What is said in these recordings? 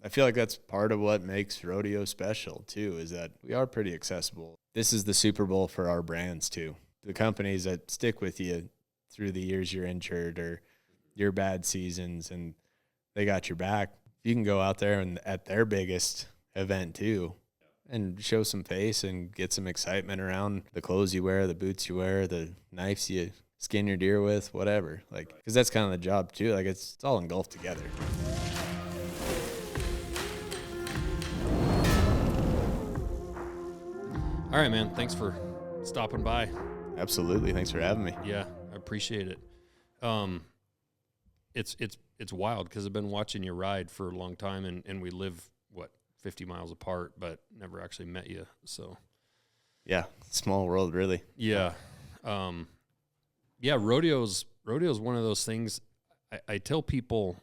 I feel like that's part of what makes rodeo special too, is that we are pretty accessible. This is the Super Bowl for our brands too. The companies that stick with you through the years you're injured or your bad seasons, and they got your back. You can go out there and at their biggest event too and show some face and get some excitement around the clothes you wear, the boots you wear, the knives you skin your deer with, whatever. Like, because that's kind of the job too. Like, it's all engulfed together. All right, man. Thanks for stopping by. Absolutely. Thanks for having me. Yeah, I appreciate it. It's wild because I've been watching you ride for a long time, and we live 50 miles apart, but never actually met you. So, yeah, small world, really. Yeah, rodeo's one of those things. I tell people,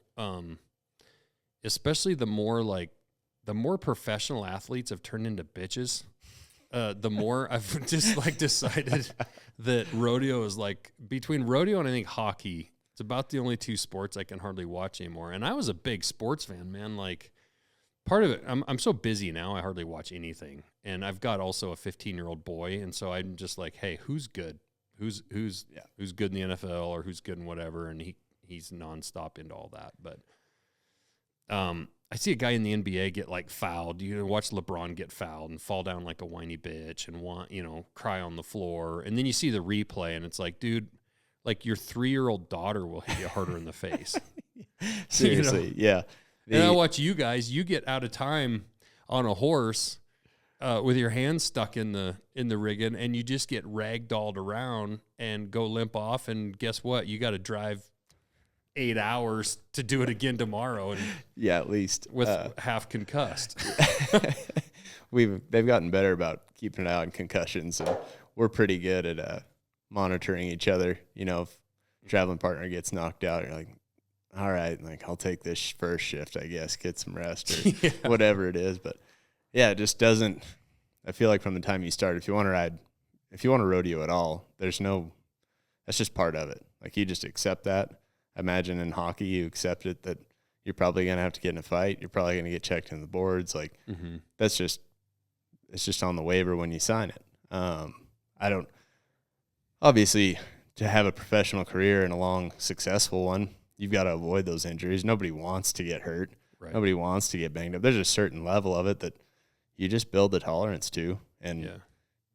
especially the more professional athletes have turned into bitches. The more I've just decided that rodeo is between rodeo and I think hockey, it's about the only two sports I can hardly watch anymore. And I was a big sports fan, man. Like, part of it, I'm so busy now, I hardly watch anything. And I've got also a 15-year-old boy, and so I'm just like, hey, who's good? Who's good in the NFL or who's good in whatever? And he's nonstop into all that. But I see a guy in the NBA get fouled. You watch LeBron get fouled and fall down like a whiny bitch and cry on the floor. And then you see the replay and it's like, dude, your 3-year-old daughter will hit you harder in the face. Seriously. Yeah. And I watch you guys, you get out of time on a horse with your hands stuck in the rigging and you just get ragdolled around and go limp off. And guess what? You got to drive 8 hours to do it again tomorrow, and at least with half concussed. They've gotten better about keeping an eye on concussions, and we're pretty good at monitoring each other. If a traveling partner gets knocked out, you're like, all right, I'll take this first shift, I guess, get some rest or whatever it is. But yeah, it just doesn't. I feel like from the time you start, if you want to rodeo at all, that's just part of it. You just accept that. Imagine in hockey, you accept it that you're probably going to have to get in a fight. You're probably going to get checked in the boards. It's just on the waiver when you sign it. Obviously, to have a professional career and a long, successful one, you've got to avoid those injuries. Nobody wants to get hurt. Right. Nobody wants to get banged up. There's a certain level of it that you just build the tolerance to, and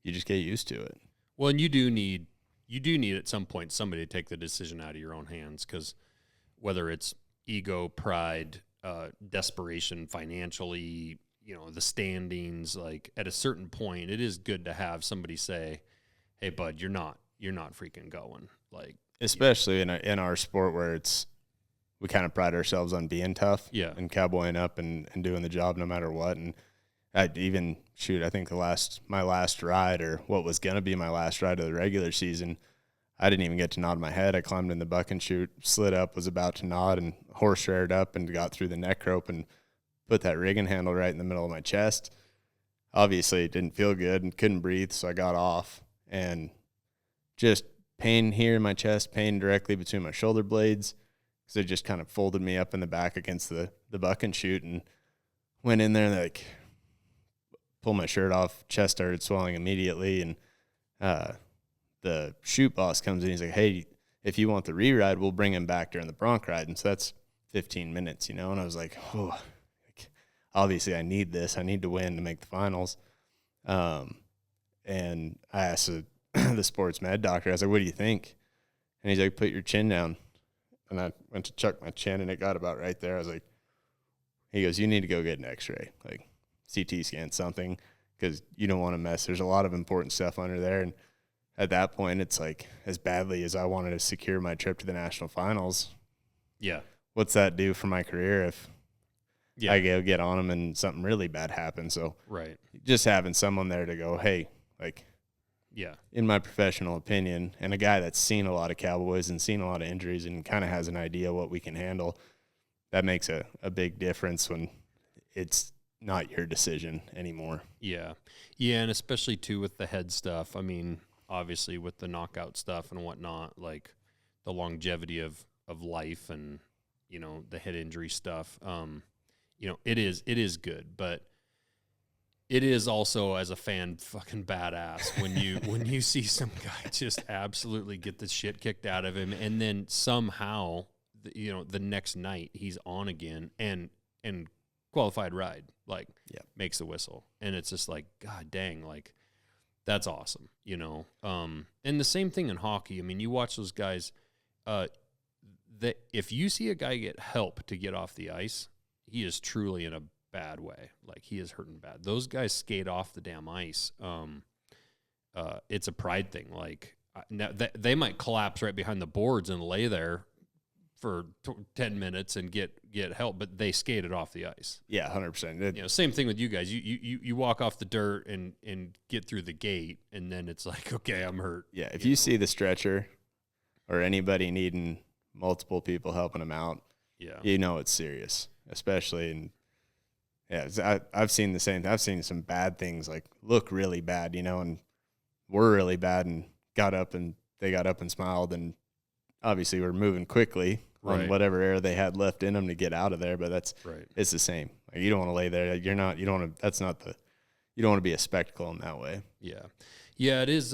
you just get used to it. Well, and you do need at some point somebody to take the decision out of your own hands, because whether it's ego, pride, desperation financially, the standings, at a certain point, it is good to have somebody say, hey, bud, you're not freaking going. Especially in our sport where we kind of pride ourselves on being tough and cowboying up and doing the job no matter what. And I think my last ride, or what was going to be my last ride of the regular season, I didn't even get to nod my head. I climbed in the buck and chute, slid up, was about to nod, and horse reared up and got through the neck rope and put that rigging handle right in the middle of my chest. Obviously, it didn't feel good and couldn't breathe, so I got off. And just pain here in my chest, pain directly between my shoulder blades, because they just kind of folded me up in the back against the buck and chute, and went in there and pulled my shirt off, chest started swelling immediately, and the chute boss comes in, he's like, hey, if you want the re-ride, we'll bring him back during the bronc ride, and so that's 15 minutes, and I was like, oh, obviously I need this, I need to win to make the finals, and I asked the sports med doctor, I was like, what do you think? And he's like, put your chin down, and I went to chuck my chin, and it got about right there. I was like, he goes, you need to go get an x-ray, CT scan, something, because you don't want to mess. There's a lot of important stuff under there. And at that point, it's as badly as I wanted to secure my trip to the national finals. Yeah. What's that do for my career if I go get on them and something really bad happens? So right. Just having someone there to go, hey, in my professional opinion, and a guy that's seen a lot of cowboys and seen a lot of injuries and kind of has an idea what we can handle, that makes a big difference when it's not your decision anymore. Yeah. Yeah, and especially, too, with the head stuff. I mean, obviously with the knockout stuff and whatnot, the longevity of life and, the head injury stuff, it is good, but it is also, as a fan, fucking badass when you see some guy just absolutely get the shit kicked out of him, and then somehow, the next night he's on again and qualified ride, like, makes the whistle, and it's just like, God dang, like, that's awesome, And the same thing in hockey. I mean, you watch those guys. That if you see a guy get help to get off the ice, he is truly in a bad way. Like, he is hurting bad. Those guys skate off the damn ice. It's a pride thing. Like, now they might collapse right behind the boards and lay there for 10 minutes and get help, but they skated off the ice. Yeah, 100%. Same thing with you guys. You walk off the dirt and get through the gate, and then it's like, okay, I'm hurt. Yeah, if you see the stretcher or anybody needing multiple people helping them out, it's serious, especially in. Yeah, I've seen the same. I've seen some bad things, like, look really bad, and were really bad, and they got up and smiled, and obviously we're moving quickly on whatever air they had left in them to get out of there. But it's the same. Like, you don't want to lay there. You don't want to be a spectacle in that way. Yeah, it is.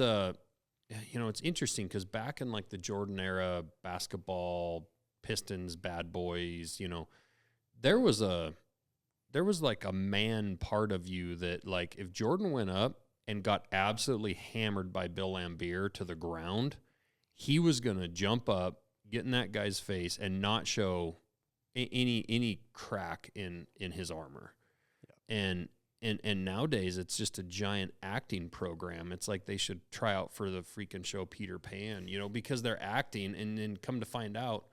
It's interesting because back in, like, the Jordan era basketball, Pistons, bad boys, there was like a man part of you that, like, if Jordan went up and got absolutely hammered by Bill Laimbeer to the ground, he was going to jump up, get in that guy's face, and not show any crack in his armor. Yeah. And nowadays it's just a giant acting program. It's like they should try out for the freaking show Peter Pan, because they're acting, and then come to find out,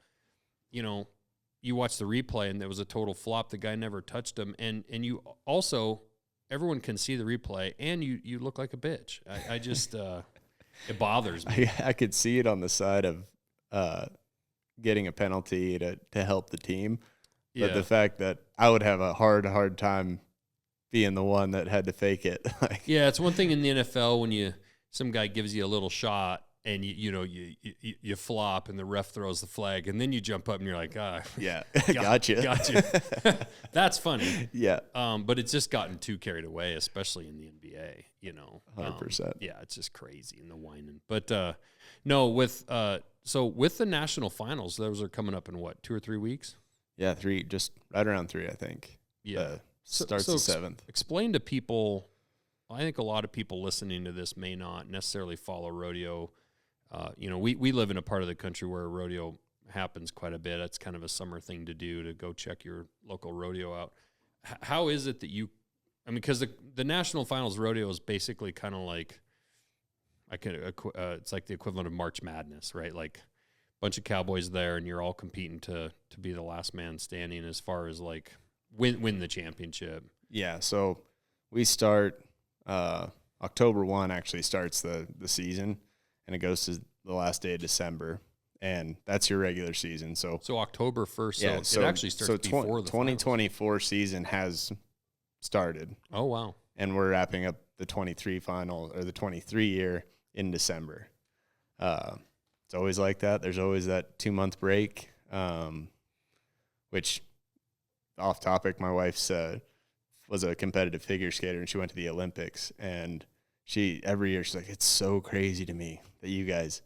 you watch the replay and there was a total flop. The guy never touched him. And you also, everyone can see the replay, and you look like a bitch. I just, it bothers me. I could see it on the side of getting a penalty to help the team. But the fact that I would have a hard time being the one that had to fake it. It's one thing in the NFL when some guy gives you a little shot, and you flop, and the ref throws the flag, and then you jump up and you're like, gotcha. That's funny. Yeah. But it's just gotten too carried away, especially in the NBA. 100%. It's just crazy in the whining. But no, with the national finals, those are coming up in what, 2 or 3 weeks? Yeah, 3, just right around 3, I think. Yeah. Starts the 7th. Explain to people. I think a lot of people listening to this may not necessarily follow rodeo. We live in a part of the country where rodeo happens quite a bit. It's kind of a summer thing to do, to go check your local rodeo out. How is it that because the national finals rodeo is basically kind of like, it's like the equivalent of March Madness, right? Like, a bunch of cowboys there, and you're all competing to be the last man standing as far as, like, win the championship. Yeah. So we start, October 1 actually starts the season, and it goes to the last day of December, and that's your regular season. So October 1st. So it actually starts before the 2024 season has started. Oh, wow. And we're wrapping up the 23 final, or the 23 year, in December. It's always like that. There's always that 2-month break, which, off topic, my wife's was a competitive figure skater, and she went to the Olympics, and every year she's like, it's so crazy to me that you guys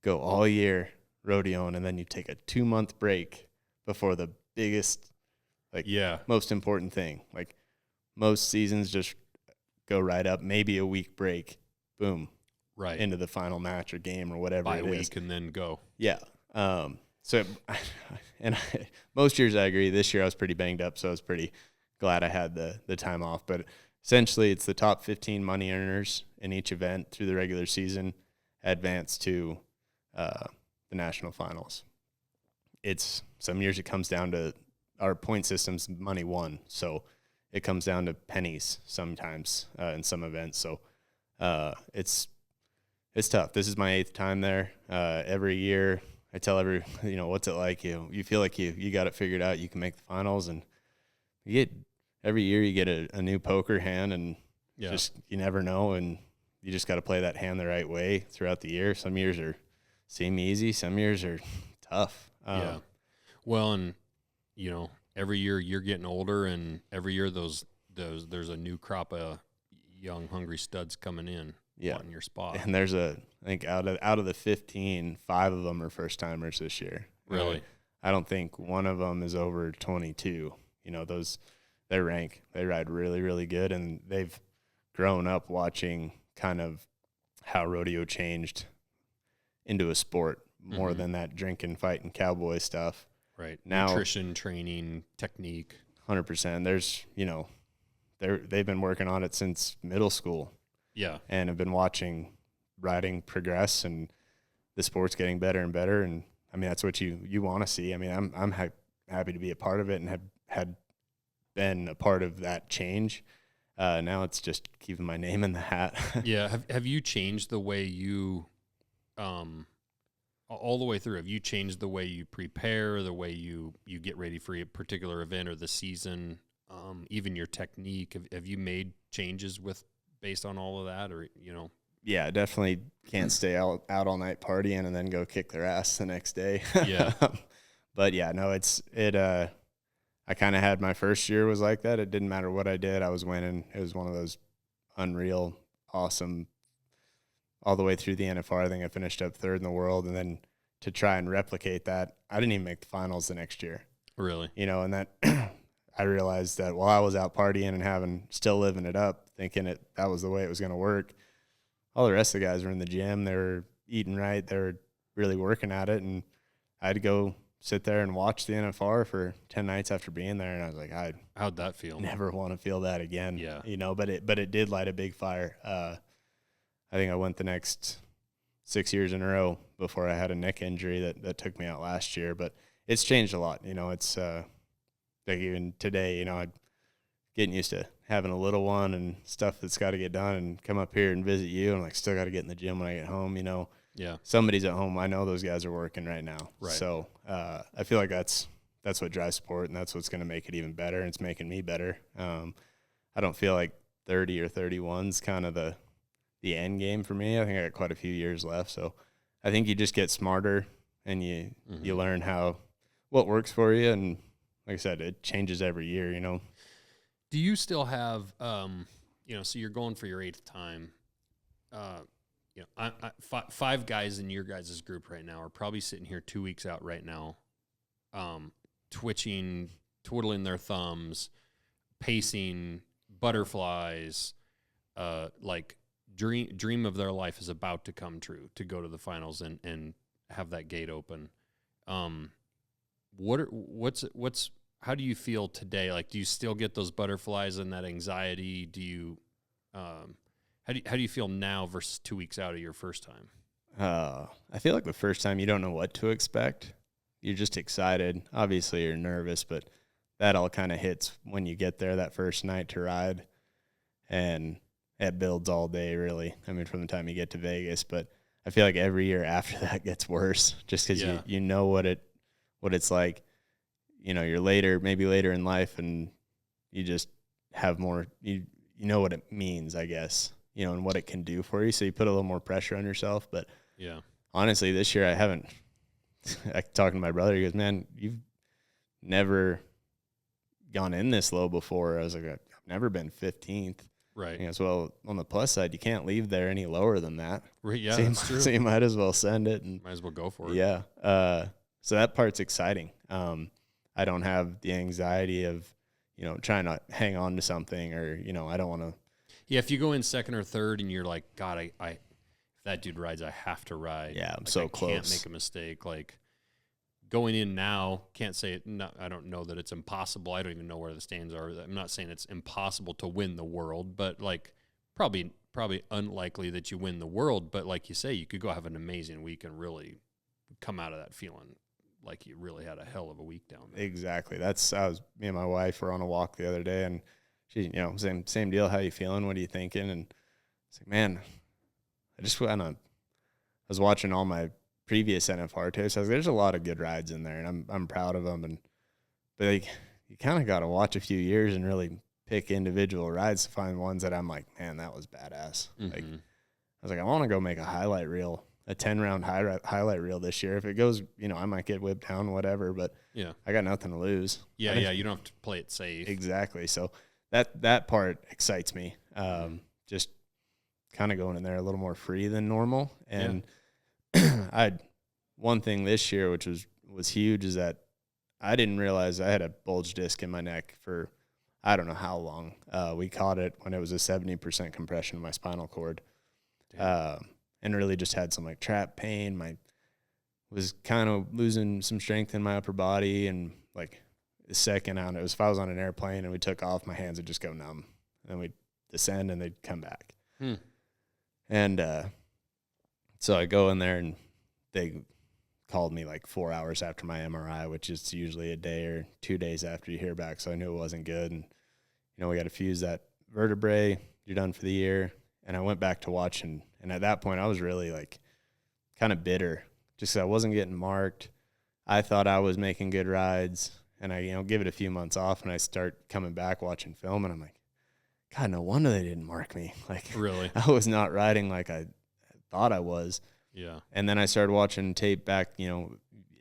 go all year rodeoing, and then you take a 2-month break before the biggest, most important thing. Like, most seasons just go right up, maybe a week break, boom, right into the final match or game or whatever by it a week is. And then go. Yeah. Most years I agree. This year I was pretty banged up, so I was pretty glad I had the time off. But essentially, it's the top 15 money earners in each event through the regular season advance to the national finals. Some years it comes down to our point system's money won, so it comes down to pennies sometimes in some events. So it's tough. This is my 8th time there. Every year I tell what's it like? You feel like you got it figured out. You can make the finals, and every year you get a new poker hand, and just you never know, and you just got to play that hand the right way throughout the year. Some years seem easy. Some years are tough. Well, and every year you're getting older, and every year there's a new crop of young, hungry studs coming in wanting your spot. And there's I think out of the 15, 5 of them are first timers this year. Really? I don't think one of them is over 22. You know, they ride really, really good, and they've grown up watching kind of how rodeo changed into a sport more than that drinking, fighting, cowboy stuff. Right. Now, nutrition, training, technique. 100%. There's, they've been working on it since middle school. Yeah. And have been watching riding progress, and the sport's getting better and better. And I mean, that's what you want to see. I mean, I'm happy to be a part of it and had been a part of that change. Now it's just keeping my name in the hat. Yeah. Have you changed the way you, all the way through? Have you changed the way you prepare, the way you get ready for a particular event or the season, even your technique? Have you made changes based on all of that, or Yeah, definitely can't stay out all night partying and then go kick their ass the next day. Yeah. But yeah, no, I kind of had my first year was like that. It didn't matter what I did, I was winning. It was one of those unreal, awesome, all the way through the NFR. I think I finished up 3rd in the world, and then to try and replicate that, I didn't even make the finals the next year. Really? And that I realized that while I was out partying and still living it up, thinking that was the way it was going to work, all the rest of the guys were in the gym. They were eating right. They were really working at it. And I had to go sit there and watch the NFR for 10 nights after being there. And I was like, how'd that feel? Never want to feel that again. Yeah. But it did light a big fire. I think I went the next 6 years in a row before I had a neck injury that took me out last year. But it's changed a lot. It's like even today, I'm getting used to having a little one and stuff that's got to get done, and come up here and visit you, and still got to get in the gym when I get home. Yeah, somebody's at home. I know those guys are working right now. Right. So I feel like that's what drives sport, and that's what's going to make it even better. And it's making me better. I don't feel like 30 or 31's kind of the end game for me. I think I got quite a few years left. So I think you just get smarter, and you learn what works for you. And like I said, it changes every year, Do you still have, so you're going for your 8th time. Five guys in your guys' group right now are probably sitting here 2 weeks out right now, twitching, twiddling their thumbs, pacing, butterflies, dream of their life is about to come true, to go to the finals and have that gate open. How do you feel today? Like, do you still get those butterflies and that anxiety? Do you, how do you feel now versus 2 weeks out of your first time? I feel like the first time you don't know what to expect. You're just excited. Obviously you're nervous, but that all kind of hits when you get there that first night to ride, and it builds all day really. I mean, from the time you get to Vegas, but I feel like every year after that gets worse, just because you know what it's like. You're maybe later in life, and you just have more, you know what it means, I guess, and what it can do for you. So you put a little more pressure on yourself. But yeah, honestly, this year I haven't, talking to my brother, he goes, man, you've never gone in this low before. I was like, I've never been 15th. Right. So well, on the plus side, you can't leave there any lower than that. Yeah, that's true. So you might as well send it. And might as well go for it. Yeah. So that part's exciting. I don't have the anxiety of, trying to hang on to something, or, I don't want to. Yeah, if you go in 2nd or 3rd and you're like, God, if that dude rides, I have to ride. Yeah, I'm so close. Can't make a mistake. Like, going in now, can't say it. No, I don't know that it's impossible. I don't even know where the stands are. I'm not saying it's impossible to win the world, but probably unlikely that you win the world. But like you say, you could go have an amazing week and really come out of that feeling like you really had a hell of a week down there. Exactly. Me and my wife were on a walk the other day, and she, same deal. How you feeling? What are you thinking? And it's like, man, I was watching all my previous NFR tapes. I was like, there's a lot of good rides in there, and I'm proud of them. But you kind of got to watch a few years and really pick individual rides to find ones that I'm like, man, that was badass. Mm-hmm. Like, I was like, I want to go make a highlight reel a 10-round highlight reel this year. If it goes, I might get whipped down, whatever, but I got nothing to lose. Yeah, you don't have to play it safe. Exactly. So that part excites me. Just kind of going in there a little more free than normal. And I had one thing this year, which was huge, is that I didn't realize I had a bulge disc in my neck for I don't know how long. We caught it when it was a 70% compression of my spinal cord. And really just had some like trap pain. Was kind of losing some strength in my upper body, and like the second on it was if I was on an airplane and we took off, my hands would just go numb. And then we'd descend and they'd come back. And so I go in there and they called me like 4 hours after my MRI, which is usually a day or 2 days after you hear back. So I knew it wasn't good. And, we got to fuse that vertebrae. You're done for the year. And I went back to watch, and at that point I was really like kind of bitter just 'cause I wasn't getting marked. I thought I was making good rides, and I, give it a few months off, and I start coming back watching film, and I'm like, God, no wonder they didn't mark me. Like, really, I was not riding like I thought I was. Yeah. And then I started watching tape back,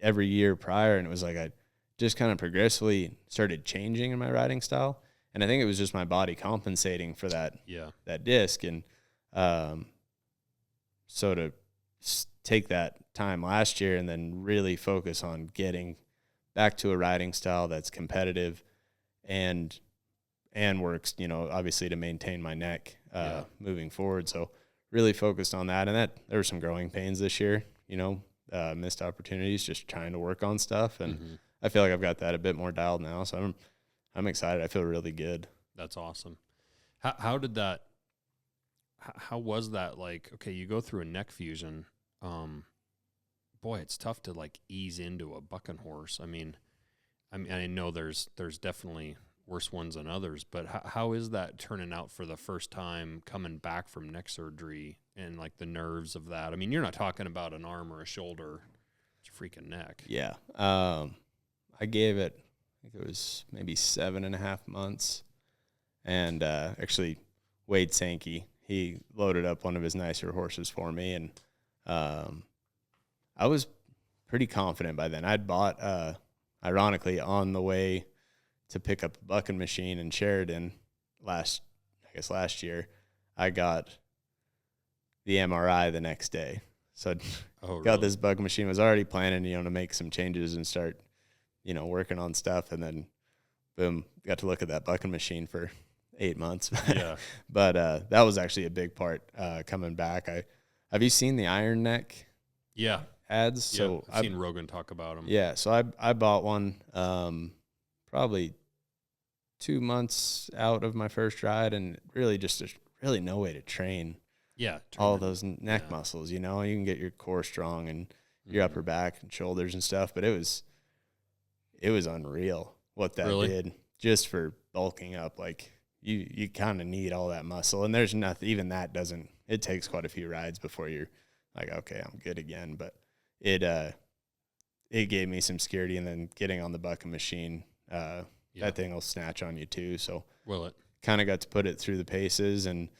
every year prior, and it was like I just kind of progressively started changing in my riding style. And I think it was just my body compensating for that disc. And so to take that time last year and then really focus on getting back to a riding style that's competitive and works, obviously to maintain my neck moving forward. So really focused on that. And there were some growing pains this year, missed opportunities, just trying to work on stuff. And I feel like I've got that a bit more dialed now. So I'm excited. I feel really good. That's awesome. How did that, how was that? Like, okay, you go through a neck fusion. Boy, it's tough to like ease into a bucking horse. I mean, I know there's definitely worse ones than others, but how is that turning out for the first time coming back from neck surgery and like the nerves of that? I mean, you're not talking about an arm or a shoulder, it's a freaking neck. Yeah. I gave it, I think it was maybe 7.5 months. And actually, Wade Sankey, he loaded up one of his nicer horses for me. And I was pretty confident by then. I'd bought, ironically, on the way to pick up a bucking machine in Sheridan last year, I got the MRI the next day. So I got this bucking machine, was already planning, to make some changes and start, working on stuff. And then, boom, got to look at that bucking machine for 8 months. Yeah. But that was actually a big part coming back. Have you seen the Iron Neck ads? So I've seen Rogan talk about them. Yeah, so I bought one probably 2 months out of my first ride, and really just really no way to train all those neck muscles. You can get your core strong and your upper back and shoulders and stuff, but it was unreal what that did just for bulking up. Like you kind of need all that muscle, and there's nothing, even that doesn't, it takes quite a few rides before you're like, okay, I'm good again. But it gave me some security, and then getting on the bucking machine, that thing will snatch on you too. So will it? Kind of got to put it through the paces, and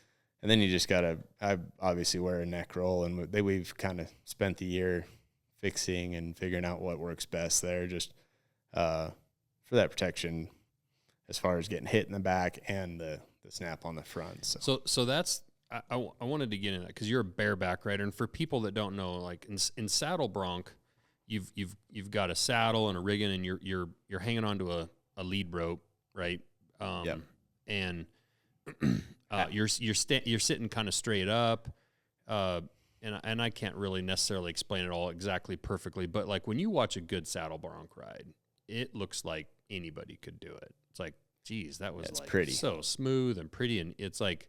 then you just got I obviously wear a neck roll, and we've kind of spent the year fixing and figuring out what works best there, just for that protection as far as getting hit in the back and the snap on the front. So that's, I wanted to get into that because you're a bareback rider, and for people that don't know, like in saddle bronc, you've got a saddle and a rigging, and you're hanging onto a lead rope, right? And you're sitting kind of straight up, and I can't really necessarily explain it all exactly perfectly, but like when you watch a good saddle bronc ride, it looks like anybody could do it. It's like, geez, that was like pretty. So smooth and pretty, and it's like,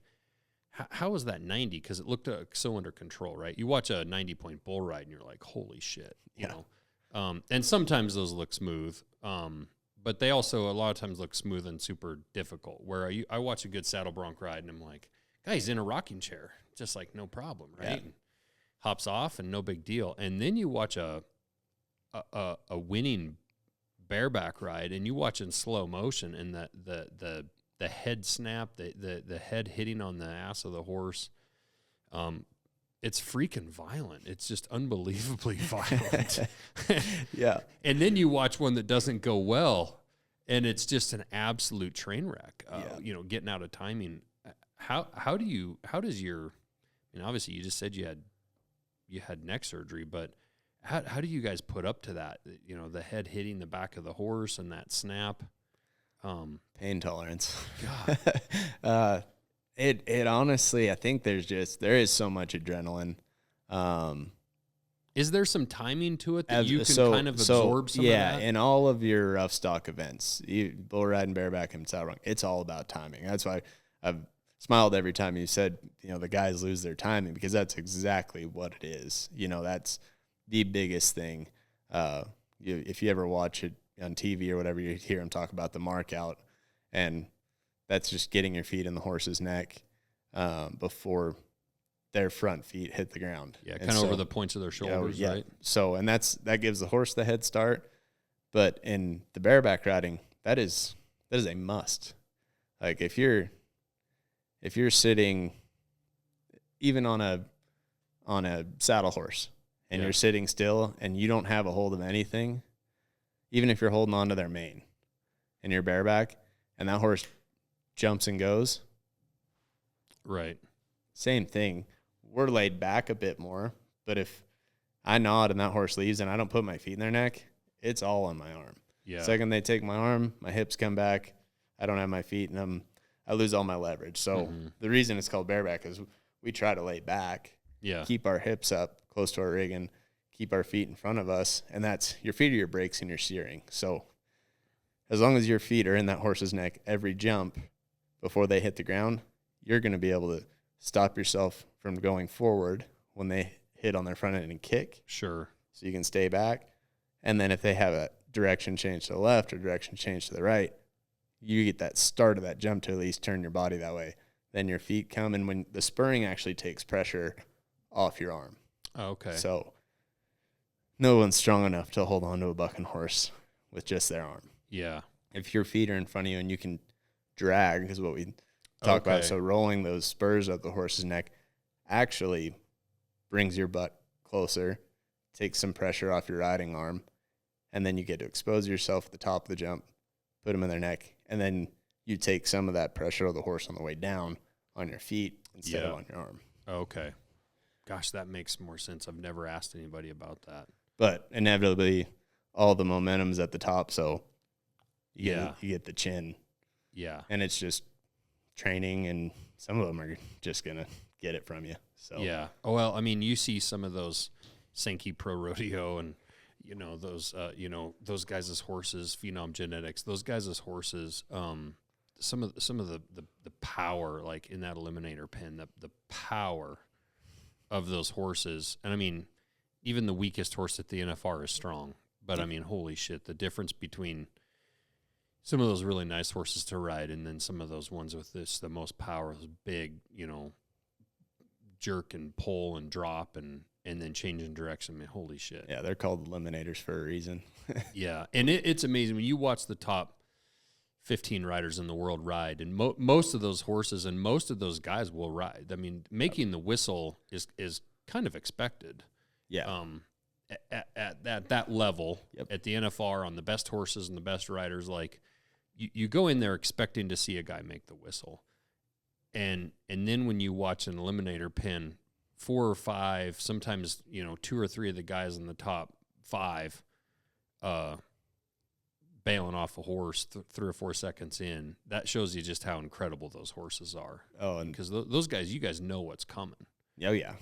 how was that 90? Because it looked so under control, right? You watch a 90-point bull ride, and you're like, holy shit, you know. And sometimes those look smooth, but they also a lot of times look smooth and super difficult. Where I watch a good saddle bronc ride, and I'm like, guy's in a rocking chair, just like no problem, right? And hops off, and no big deal. And then you watch a winning bareback ride, and you watch in slow motion, and the head snap, the head hitting on the ass of the horse, it's freaking violent. It's just unbelievably violent. Yeah. And then you watch one that doesn't go well, and it's just an absolute train wreck. You know, getting out of timing. How does your, I mean, obviously you just said you had neck surgery, but how do you guys put up to that? You know, the head hitting the back of the horse and that snap. Pain tolerance. God. It honestly, I think there is so much adrenaline. Is there some timing to it that you can kind of absorb some of that? In all of your rough stock events, bull riding, bareback, and saddle run, it's all about timing. That's why I've smiled every time you said, you know, the guys lose their timing, because that's exactly what it is. You know, that's the biggest thing. If you ever watch it on TV or whatever, you hear them talk about the mark out, and that's just getting your feet in the horse's neck before their front feet hit the ground. Yeah, kind of over the points of their shoulders, right? So, and that gives the horse the head start. But in the bareback riding, that is a must. Like if you're sitting even on a saddle horse and you're sitting still and you don't have a hold of anything, even if you're holding on to their mane and you're bareback and that horse jumps and goes, right? Same thing. We're laid back a bit more, but if I nod and that horse leaves and I don't put my feet in their neck, it's all on my arm. Yeah. Second they take my arm, my hips come back, I don't have my feet, and I lose all my leverage. So the reason it's called bareback is we try to lay back, keep our hips up close to our rig, and keep our feet in front of us, and that's your feet are your brakes and your steering. So as long as your feet are in that horse's neck every jump before they hit the ground, you're going to be able to stop yourself from going forward when they hit on their front end and kick. Sure. So you can stay back. And then if they have a direction change to the left or direction change to the right, you get that start of that jump to at least turn your body that way. Then your feet come, and when the spurring actually takes pressure off your arm. Okay. So no one's strong enough to hold on to a bucking horse with just their arm. Yeah. If your feet are in front of you and you can drag, is what we talk about. So rolling those spurs up the horse's neck actually brings your butt closer, takes some pressure off your riding arm, and then you get to expose yourself at the top of the jump, put them in their neck, and then you take some of that pressure of the horse on the way down on your feet instead of on your arm. Okay. Gosh, that makes more sense. I've never asked anybody about that. But inevitably, all the momentum's at the top, so you get the chin. Yeah. And it's just training, and some of them are just going to get it from you. So yeah. Oh, well, I mean, you see some of those Sankey Pro Rodeo and, you know, those guys' horses, Phenom Genetics, those guys' horses, some of the power, like in that eliminator pen, the power of those horses. And I mean, even the weakest horse at the NFR is strong, but I mean, holy shit, the difference between some of those really nice horses to ride and then some of those ones with the most power, those big, you know, jerk and pull and drop and then change in direction. I mean, holy shit. Yeah, they're called eliminators for a reason. Yeah, and it's amazing when you watch the top 15 riders in the world ride, and most of those horses and most of those guys will ride. I mean, making the whistle is kind of expected. Yeah. At that level, at the NFR, on the best horses and the best riders, like you go in there expecting to see a guy make the whistle. And then when you watch an eliminator pin, 4 or 5, sometimes, you know, 2 or 3 of the guys in the top 5 bailing off a horse 3 or 4 seconds in, that shows you just how incredible those horses are. Oh, and because those guys, you guys know what's coming. Oh yeah.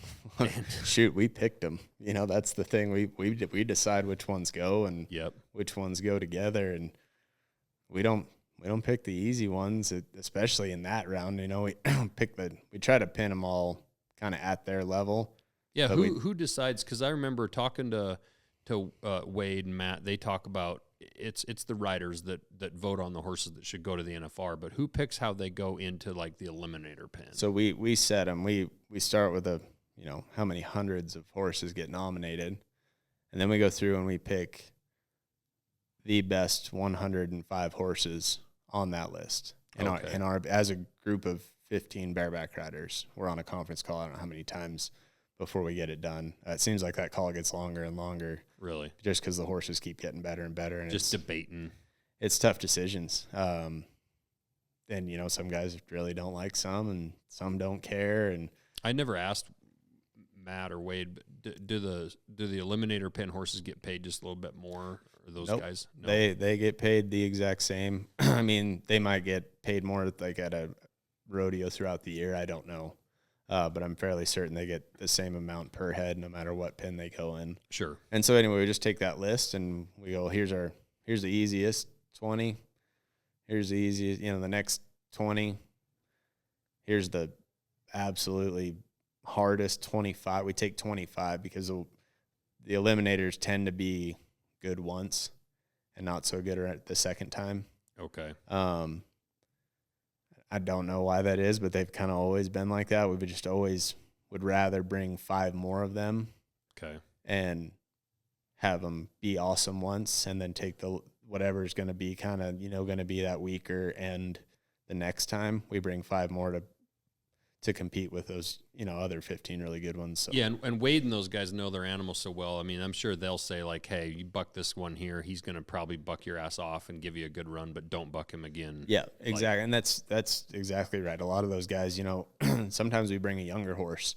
Shoot, we picked them. You know, that's the thing. We decide which ones go and which ones go together, and we don't pick the easy ones, especially in that round. You know, we try to pin them all kind of at their level. Yeah, who decides? Because I remember talking to Wade and Matt. They talk about it's the riders that vote on the horses that should go to the NFR, but who picks how they go into like the eliminator pin? So we set them. We start with how many hundreds of horses get nominated, and then we go through and we pick the best 105 horses on that list. In our as a group of 15 bareback riders, we're on a conference call. I don't know how many times before we get it done. It seems like that call gets longer and longer. Really? Just because the horses keep getting better and better. And just debating. It's tough decisions. And, some guys really don't like some and some don't care. And I never asked Matt or Wade, but do the eliminator pen horses get paid just a little bit more? Or those guys? No. They get paid the exact same. I mean, they might get paid more like at a rodeo throughout the year. I don't know. But I'm fairly certain they get the same amount per head no matter what pen they go in. Sure. And so anyway, we just take that list and we go, here's the easiest 20. Here's the easiest, the next 20. Here's the absolutely hardest 25. We take 25 because the eliminators tend to be good once and not so good the second time. Okay. I don't know why that is, but they've kind of always been like that. We would just always would rather bring 5 more of them. Okay. And have them be awesome once and then take the whatever is going to be kind of, going to be that weaker end the next time. We bring 5 more to compete with those, other 15 really good ones. So. Yeah, and Wade and those guys know their animals so well. I mean, I'm sure they'll say, like, hey, you buck this one here, he's going to probably buck your ass off and give you a good run, but don't buck him again. Yeah, exactly. And that's exactly right. A lot of those guys, sometimes we bring a younger horse,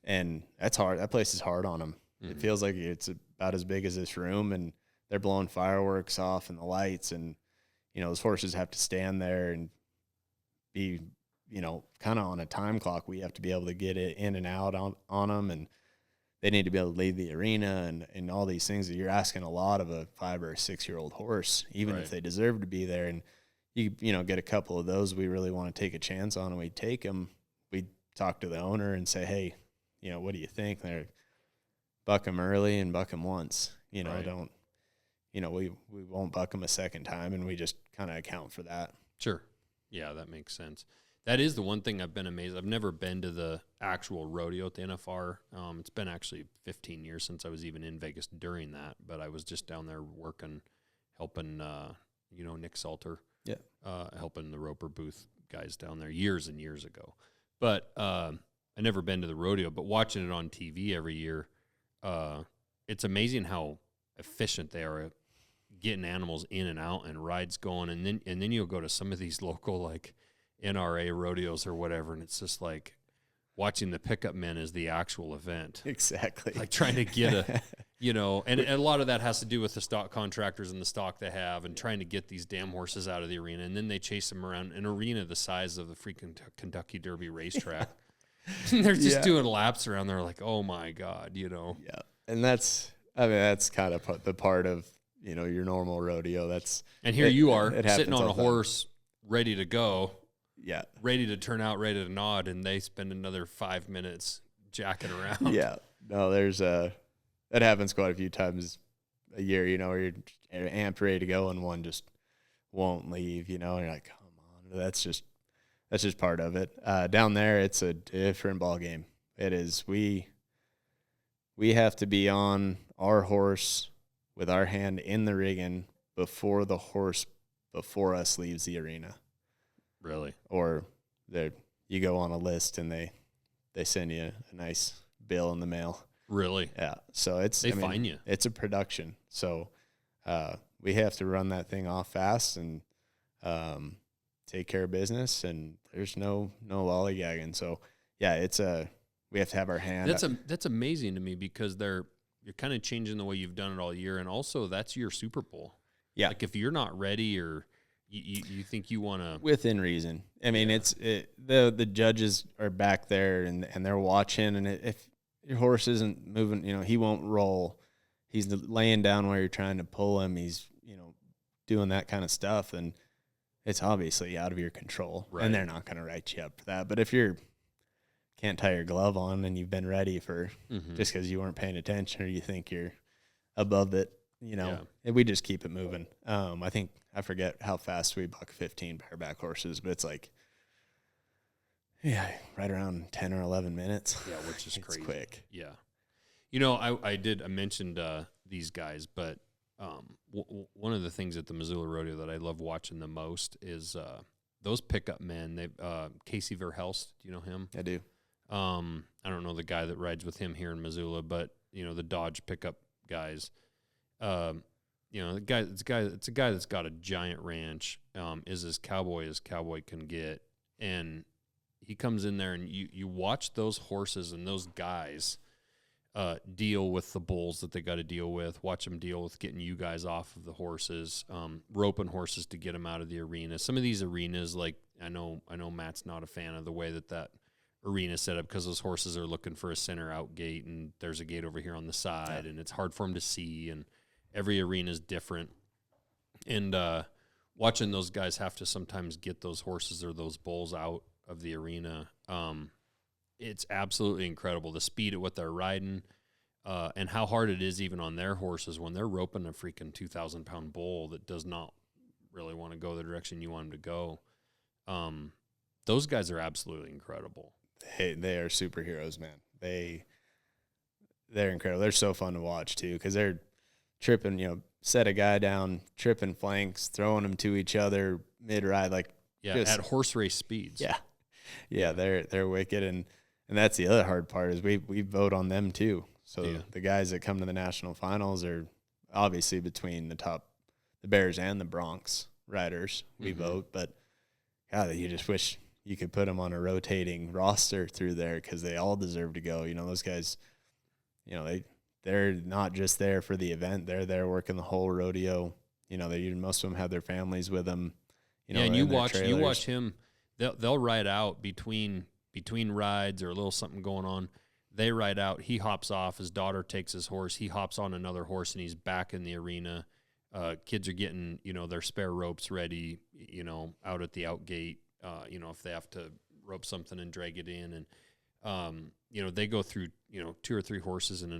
and that's hard. That place is hard on them. Mm-hmm. It feels like it's about as big as this room, and they're blowing fireworks off and the lights, and, those horses have to stand there and be – kind of on a time clock. We have to be able to get it in and out on them, and they need to be able to leave the arena and all these things that you're asking a lot of a 5 or 6 year old horse, even if they deserve to be there. And you get a couple of those we really want to take a chance on, and we take them. We talk to the owner and say, hey, what do you think? And they're buck them early and buck them once. Don't. We won't buck them a second time, and we just kind of account for that. Sure. Yeah, that makes sense. That is the one thing I've been amazed. I've never been to the actual rodeo at the NFR. It's been actually 15 years since I was even in Vegas during that, but I was just down there working, helping, Nick Salter, helping the Roper booth guys down there years and years ago. But I never been to the rodeo, but watching it on TV every year, it's amazing how efficient they are at getting animals in and out and rides going. And then you'll go to some of these local, like, NRA rodeos or whatever, and it's just like watching the pickup men is the actual event. Exactly. Like trying to get and a lot of that has to do with the stock contractors and the stock they have and trying to get these damn horses out of the arena, and then they chase them around an arena the size of the freaking Kentucky Derby racetrack. And they're just doing laps around there like, oh my God, Yeah. And that's kind of the part of, your normal rodeo. And here you are sitting on a horse ready to go. Yeah. Ready to turn out, ready to nod, and they spend another 5 minutes jacking around. Yeah. No, that happens quite a few times a year, where you're amped, ready to go, and one just won't leave, and you're like, come on. That's just part of it. Down there, it's a different ball game. It is. We have to be on our horse with our hand in the rigging before the horse before us leaves the arena. Really? Or you go on a list and they send you a nice bill in the mail. Really? Yeah. So they fine you. It's a production. So we have to run that thing off fast and take care of business, and there's no lollygagging. So yeah, we have to have our hand. That's amazing to me because you're kind of changing the way you've done it all year, and also that's your Super Bowl. Yeah. Like if you're not ready or you think you want to within reason. I mean, the judges are back there and they're watching, and if your horse isn't moving, he won't roll. He's laying down where you're trying to pull him. He's doing that kind of stuff, and it's obviously out of your control. Right. And they're not going to write you up for that. But if you can't tie your glove on and you've been ready for just because you weren't paying attention or you think you're above it, and we just keep it moving. I forget how fast we buck 15 bareback horses, but it's like, right around 10 or 11 minutes. Yeah, which is crazy. Quick. Yeah. I mentioned these guys, but one of the things at the Missoula Rodeo that I love watching the most is those pickup men. Casey Verhelst, do you know him? I do. I don't know the guy that rides with him here in Missoula, but the Dodge pickup guys. The guy, it's a guy that's got a giant ranch. Is as cowboy can get, and he comes in there, and you watch those horses and those guys deal with the bulls that they got to deal with. Watch them deal with getting you guys off of the horses, roping horses to get them out of the arena. Some of these arenas, like I know Matt's not a fan of the way that arena set up because those horses are looking for a center out gate, and there's a gate over here on the side, and it's hard for them to see, and every arena is different. And watching those guys have to sometimes get those horses or those bulls out of the arena, it's absolutely incredible, the speed at what they're riding, and how hard it is even on their horses when they're roping a freaking 2,000-pound bull that does not really want to go the direction you want him to go. Those guys are absolutely incredible. Hey, they are superheroes, man. They're incredible. They're so fun to watch too, because they're tripping, set a guy down, tripping flanks, throwing them to each other mid-ride, at horse race speeds. Yeah, they're wicked, and that's the other hard part is we vote on them too. So the guys that come to the national finals are obviously between the Bears and the Bronx riders. We vote, but God, you just wish you could put them on a rotating roster through there because they all deserve to go. Those guys, they're not just there for the event. They're there working the whole rodeo. Most of them have their families with them. And you watch him. They'll ride out between rides or a little something going on. They ride out. He hops off. His daughter takes his horse. He hops on another horse, and he's back in the arena. Kids are getting their spare ropes ready. Out at the out gate. If they have to rope something and drag it in, and they go through 2 or 3 horses in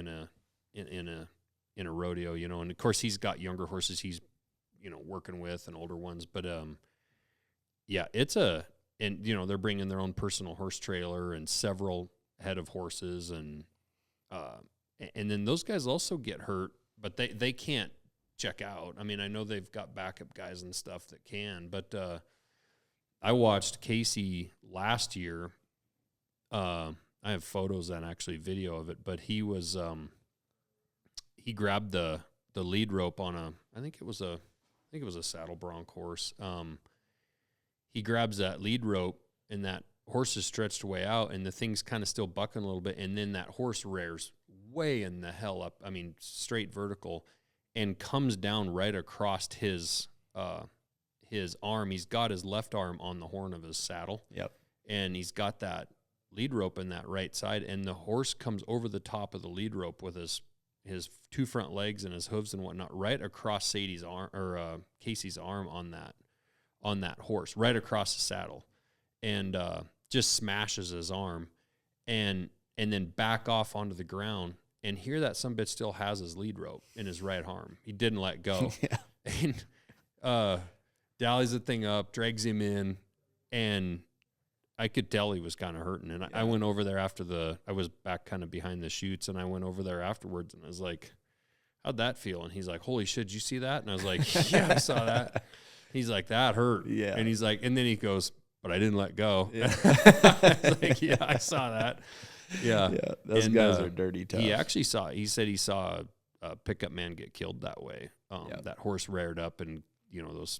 a rodeo, and of course he's got younger horses he's working with and older ones, but they're bringing their own personal horse trailer and several head of horses, and then those guys also get hurt, but they can't check out. I mean, I know they've got backup guys and stuff that can, but I watched Casey last year. I have photos and actually video of it, but he was he grabbed the lead rope on I think it was a saddle bronc horse. He grabs that lead rope, and that horse is stretched way out, and the thing's kind of still bucking a little bit, and then that horse rears way in the hell up. I mean, straight vertical, and comes down right across his arm. He's got his left arm on the horn of his saddle. Yep. And he's got that lead rope in that right side, and the horse comes over the top of the lead rope with his 2 front legs and his hooves and whatnot right across Sadie's arm or Casey's arm on that horse, right across the saddle, and just smashes his arm, and then back off onto the ground, and here that sumbitch still has his lead rope in his right arm. He didn't let go. And dallies the thing up, drags him in, and I could tell he was kind of hurting. And I went over there I was back kind of behind the chutes, and I went over there afterwards, and I was like, how'd that feel? And he's like, holy shit, did you see that? And I was like, yeah, I saw that. He's like, that hurt. Yeah. And he's like, and then he goes, but I didn't let go. Yeah. I was like, yeah, I saw that. Yeah. Yeah, those guys are dirty tough. He said he saw a pickup man get killed that way. That horse reared up, and, those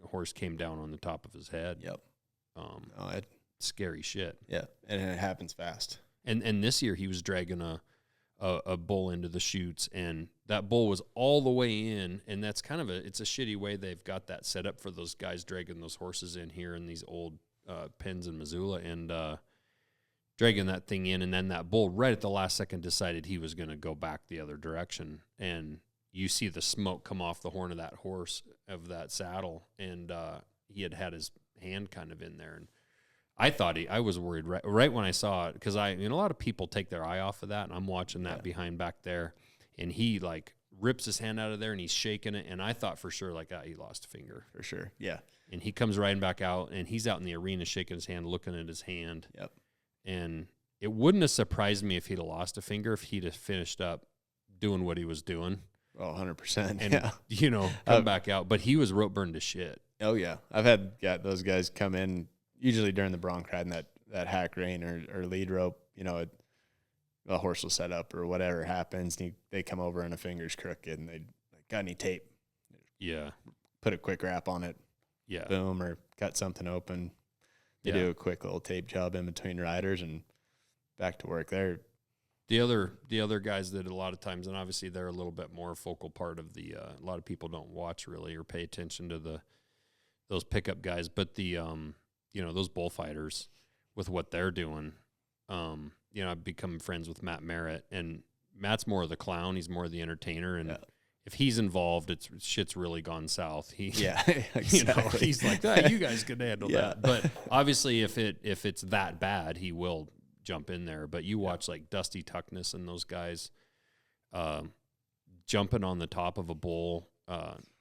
horse came down on the top of his head. Yep. Scary shit. Yeah, and it happens fast. And this year he was dragging a bull into the chutes, and that bull was all the way in, and that's kind of it's a shitty way they've got that set up for those guys dragging those horses in here in these old pens in Missoula, and dragging that thing in, and then that bull right at the last second decided he was going to go back the other direction, and you see the smoke come off the horn of that horse, of that saddle, and he had his hand kind of in there, and I was worried right when I saw it, because a lot of people take their eye off of that, and I'm watching that behind back there, and he rips his hand out of there, and he's shaking it, and I thought for sure he lost a finger. For sure, yeah. And he comes riding back out, and he's out in the arena shaking his hand, looking at his hand. Yep. And it wouldn't have surprised me if he'd have lost a finger, if he'd have finished up doing what he was doing. Oh, 100%. And, come back out. But he was rope burned to shit. Oh, yeah. I've had those guys come in, usually during the bronc ride, and hack rein or lead rope, a horse will set up or whatever happens. And they come over and a finger's crooked and they like, got any tape? Yeah. Put a quick wrap on it. Yeah. Boom, or cut something open. They do a quick little tape job in between riders and back to work there. The other guys that a lot of times, and obviously they're a little bit more focal part of the, a lot of people don't watch really or pay attention to those pickup guys, but the, those bullfighters with what they're doing. I've become friends with Matt Merritt, and Matt's more of the clown. He's more of the entertainer. And if he's involved, shit's really gone south. Exactly. He's like, you guys can handle that. But obviously if it's that bad, he will jump in there. But you watch like Dusty Tuckness and those guys jumping on the top of a bull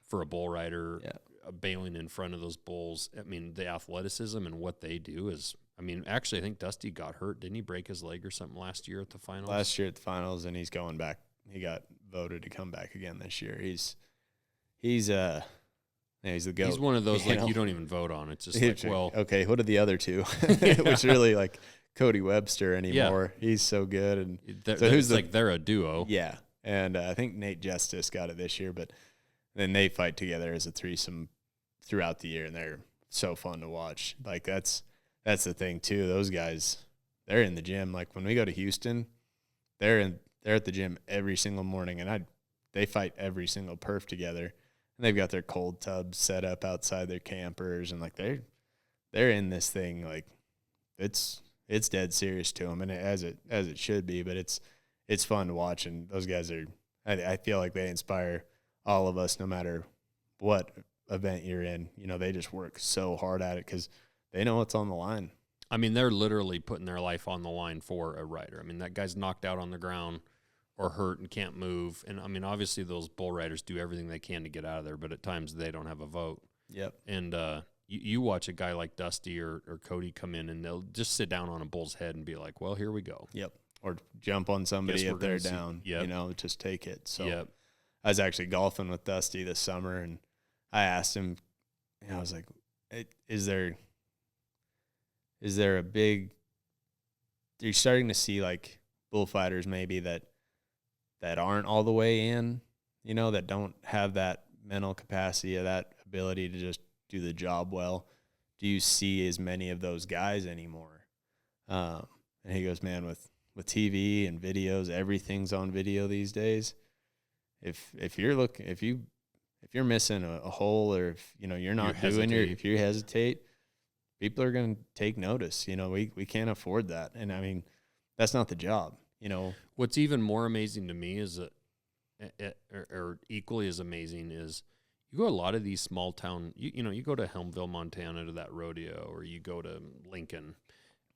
for a bull rider, bailing in front of those bulls. I mean, the athleticism and what they do is, actually I think Dusty got hurt. Didn't he break his leg or something last year at the finals? Last year at the finals, and he's going back. He got voted to come back again this year. He's the GOAT. He's one of those you don't even vote on. It's just okay, what are the other two? Which really like Cody Webster anymore. Yeah. He's so good, and they're a duo. Yeah, and I think Nate Justice got it this year, but then they fight together as a threesome throughout the year, and they're so fun to watch. Like that's the thing too. Those guys, they're in the gym. Like when we go to Houston, they're at the gym every single morning, and they fight every single perf together. And they've got their cold tubs set up outside their campers, and like they're in this thing like it's dead serious to them, and as it should be. But it's fun to watch, and those guys are. I feel like they inspire all of us, no matter what event you're in. They just work so hard at it because they know what's on the line. They're literally putting their life on the line for a rider. That guy's knocked out on the ground or hurt and can't move. And, obviously those bull riders do everything they can to get out of there, but at times they don't have a vote. Yep. And you watch a guy like Dusty or Cody come in, and they'll just sit down on a bull's head and be like, well, here we go. Yep. Or jump on somebody if they're down, just take it. So I was actually golfing with Dusty this summer, and I asked him, I was like, is there a big, you're starting to see like bullfighters maybe that aren't all the way in, that don't have that mental capacity or that ability to just do the job well. Do you see as many of those guys anymore? And he goes, man, with TV and videos, everything's on video these days. If you're missing a hole, or if you're not if you hesitate, people are going to take notice. We can't afford that. And that's not the job. What's even more amazing to me is that, or equally as amazing, is you go to a lot of these small town, you go to Helmville, Montana to that rodeo, or you go to Lincoln,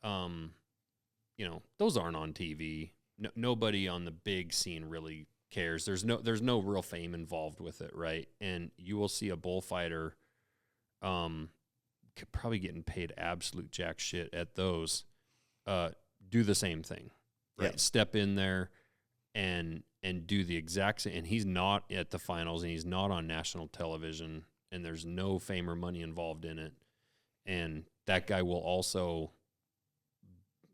those aren't on TV. No, nobody on the big scene really cares. There's no real fame involved with it, right? And you will see a bullfighter, probably getting paid absolute jack shit at those, do the same thing, right? Yeah. Step in there and do the exact same. And he's not at the finals, and he's not on national television, and there's no fame or money involved in it. And that guy will also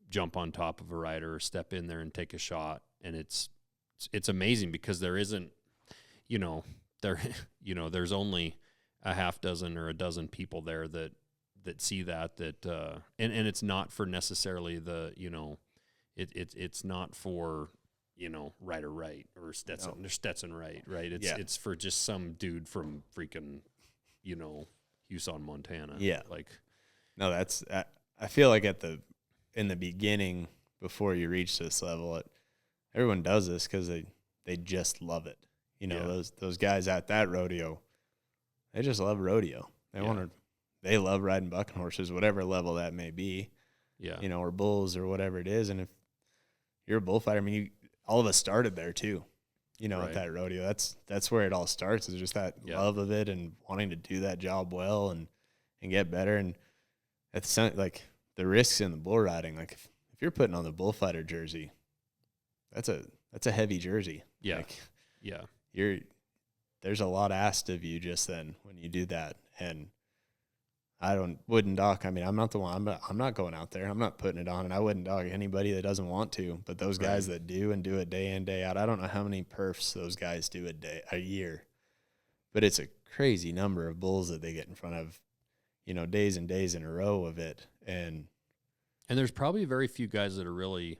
jump on top of a rider or step in there and take a shot. And it's amazing because there isn't, there's only a half dozen or a dozen people there that see that, and it's not for necessarily the, it's not for, Ryder Wright or Stetson, no. There's Stetson Wright, right? It's for just some dude from freaking, Houston, Montana. Yeah. No, I feel like in the beginning, before you reach this level, everyone does this because they just love it. Those guys at that rodeo, they just love rodeo. They love riding bucking horses, whatever level that may be. Yeah. Or bulls or whatever it is. And if you're a bullfighter, all of us started there too. Right. At that rodeo. That's where it all starts, is just that love of it and wanting to do that job well and get better. And at the risks in the bull riding, if you're putting on the bullfighter jersey, that's a heavy jersey. Yeah. There's a lot asked of you just then when you do that. And wouldn't dock. I mean, I'm not the one. I'm not going out there. I'm not putting it on, and I wouldn't dock anybody that doesn't want to. But those guys that do and do it day in, day out, I don't know how many perfs those guys do a year, but it's a crazy number of bulls that they get in front of, days and days in a row of it. And there's probably very few guys that are really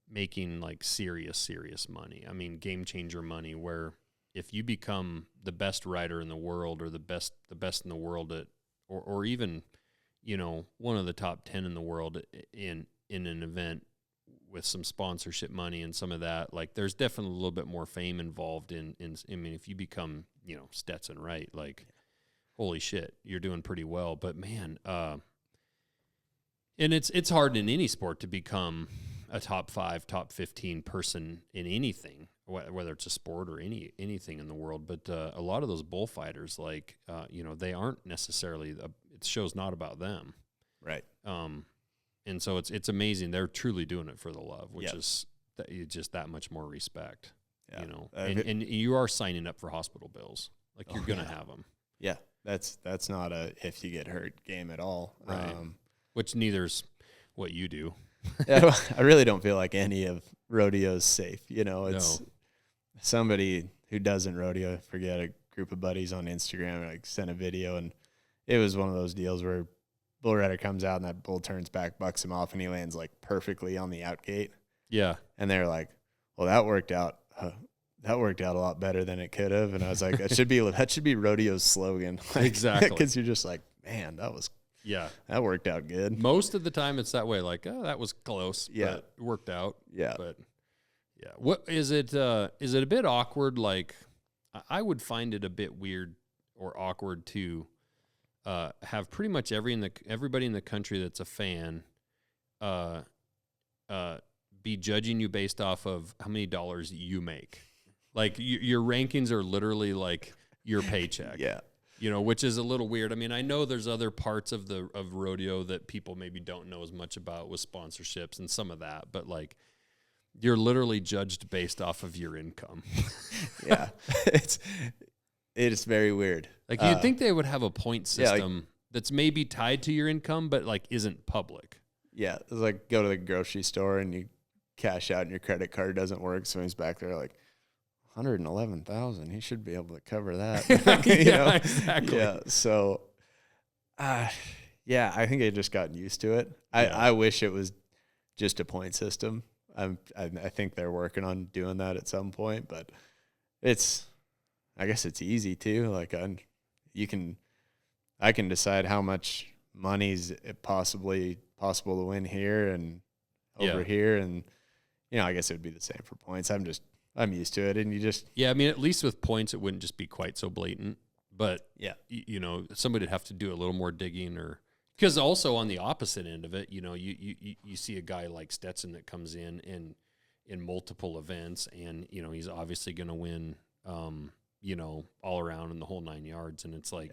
making like serious money. I mean, game changer money, where if you become the best rider in the world or the best in the world at, or even, one of the top 10 in the world in an event with some sponsorship money and some of that, like there's definitely a little bit more fame involved in I mean, if you become, Stetson Wright, like, holy shit, you're doing pretty well. But man, and it's hard in any sport to become a top 5, top 15 person in anything, whether it's a sport or anything in the world. But a lot of those bullfighters, like, they aren't necessarily, it show's not about them. Right. And so it's amazing. They're truly doing it for the love, which is just that much more respect, and you are signing up for hospital bills. Like, you're going to have them. Yeah. That's not a, if you get hurt game at all. Right. Which neither's what you do. Yeah, I really don't feel like any of rodeo's safe. It's somebody who doesn't rodeo, forget, a group of buddies on Instagram, like, sent a video, and it was one of those deals where bull rider comes out and that bull turns back, bucks him off, and he lands like perfectly on the out gate. Yeah. And they're like, well, that worked out a lot better than it could have. And I was like, that should be rodeo's slogan. Like, exactly. Because you're just like, man, that worked out good. Most of the time it's that way. Like, oh, that was close. Yeah. But it worked out. Yeah. But yeah. What is it? Is it a bit awkward? Like, I would find it a bit weird or awkward to have pretty much everybody in the country that's a fan be judging you based off of how many dollars you make. Like, your rankings are literally like your paycheck. Yeah. Which is a little weird. I mean, I know there's other parts of rodeo that people maybe don't know as much about with sponsorships and some of that, but like, you're literally judged based off of your income. Yeah. It's very weird. Like, you'd think they would have a point system that's maybe tied to your income, but like isn't public. Yeah. It's like, go to the grocery store and you cash out and your credit card doesn't work. So he's back there like, 111,000. He should be able to cover that. Exactly. Yeah. So, I think I just gotten used to it. I wish it was just a point system. I think they're working on doing that at some point, but I guess it's easy too. Like, I can decide how much money's possible to win here and over here, and I guess it would be the same for points. I'm used to it, and you just... Yeah, I mean, at least with points, it wouldn't just be quite so blatant. But, somebody would have to do a little more digging, or... Because also on the opposite end of it, you see a guy like Stetson that comes in multiple events, and, he's obviously going to win, all around in the whole 9 yards. And it's like,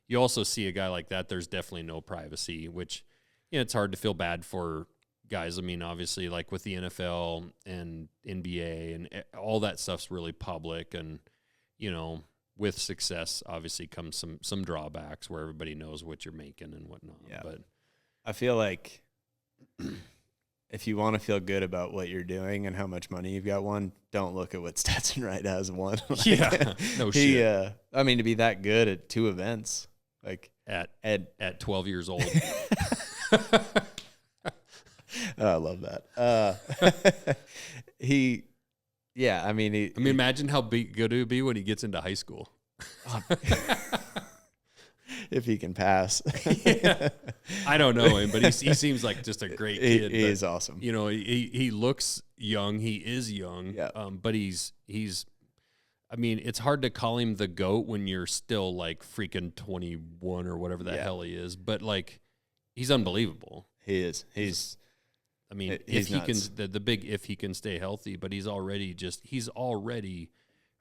you also see a guy like that, there's definitely no privacy, which, it's hard to feel bad for guys. I mean, obviously, like with the NFL and NBA and all that stuff's really public, and with success obviously comes some drawbacks where everybody knows what you're making and whatnot. Yeah. But I feel like if you want to feel good about what you're doing and how much money you've got won, don't look at what Stetson Wright has won. No shit. I mean, to be that good at 2 events, like at 12 years old. I love that. I mean, imagine how good it would be when he gets into high school. If he can pass. Yeah. I don't know him, but he seems like just a great kid. He is awesome. He looks young. He is young. Yeah. But he's. I mean, it's hard to call him the GOAT when you're still like freaking 21 or whatever the hell he is. But like, he's unbelievable. He is. I mean, if he can, the big if he can stay healthy, but he's already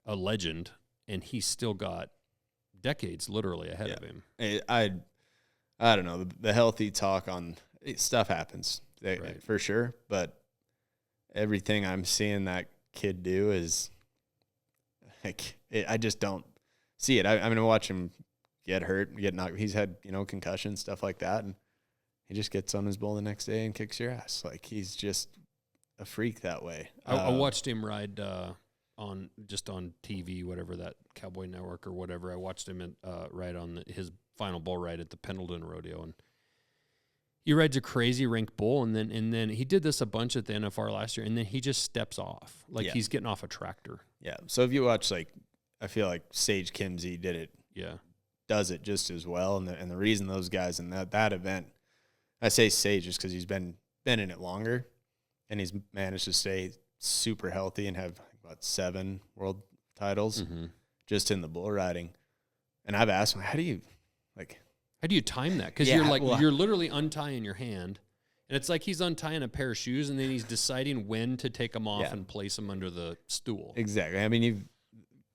a legend, and he's still got decades literally ahead of him. I don't know. The healthy talk on stuff happens for sure, but everything I'm seeing that kid do is like, I just don't see it. I'm going to watch him get hurt, get knocked. He's had, concussions, stuff like that. And he just gets on his bull the next day and kicks your ass. Like, he's just a freak that way. I watched him ride on TV, whatever, that Cowboy Network or whatever. I watched him ride on his final bull ride at the Pendleton Rodeo, and he rides a crazy rink bull, and then he did this a bunch at the NFR last year, and then he just steps off like he's getting off a tractor. Yeah. So if you watch, like, I feel like Sage Kimsey does it just as well, and the reason those guys in that event, I say Sage just because he's been in it longer, and he's managed to stay super healthy and have about 7 world titles just in the bull riding. And I've asked him, how do you time that? Because you're literally untying your hand, and it's like he's untying a pair of shoes, and then he's deciding when to take them off and place them under the stool. Exactly. I mean,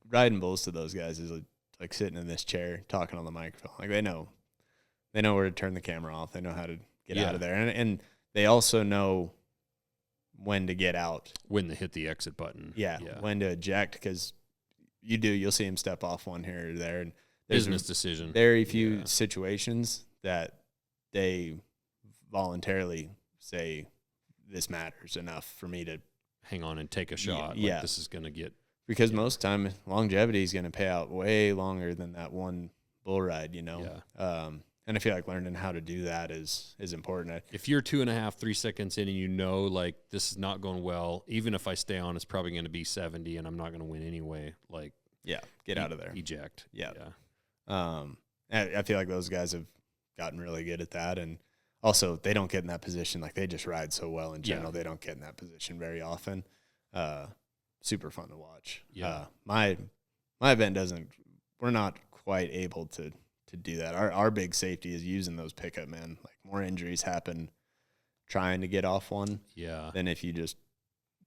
riding bulls to those guys is like sitting in this chair talking on the microphone. Like, they know where to turn the camera off. They know how to get out of there, and they also know when to get out, when to hit the exit button. When to eject, because you'll see him step off one here or there, and business decision. Very few situations that they voluntarily say, this matters enough for me to hang on and take a shot. Like, this is going to get, because most time longevity is going to pay out way longer than that one bull ride, and I feel like learning how to do that is important. If you're 2.5, 3 seconds in, and like, this is not going well, even if I stay on, it's probably going to be 70 and I'm not going to win anyway. Like, get out of there. Eject. I feel like those guys have gotten really good at that, and also they don't get in that position. Like, they just ride so well in general. They don't get in that position very often. Super fun to watch. My event we're not quite able to do that. Our big safety is using those pickup men. Like, more injuries happen trying to get off one than if you just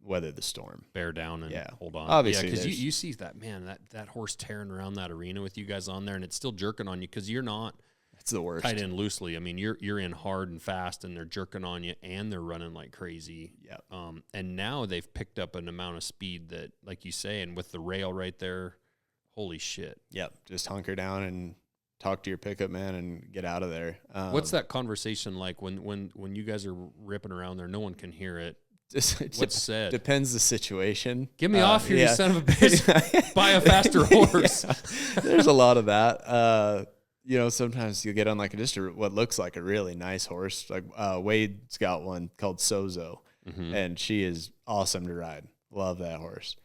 weather the storm, bear down and hold on. Obviously, because you see that horse tearing around that arena with you guys on there, and it's still jerking on you because you're not. It's the worst. Tied in loosely. I mean, you're in hard and fast, and they're jerking on you, and they're running like crazy. And now they've picked up an amount of speed that, like you say, and with the rail right there, holy shit. Just hunker down and talk to your pickup man and get out of there. What's that conversation like when you guys are ripping around there? No one can hear it. What's said? Depends the situation. Get me off here, you son of a bitch. Buy a faster horse. There's a lot of that. Sometimes you'll get on like what looks like a really nice horse. Like Wade's got one called Sozo, and she is awesome to ride. Love that horse.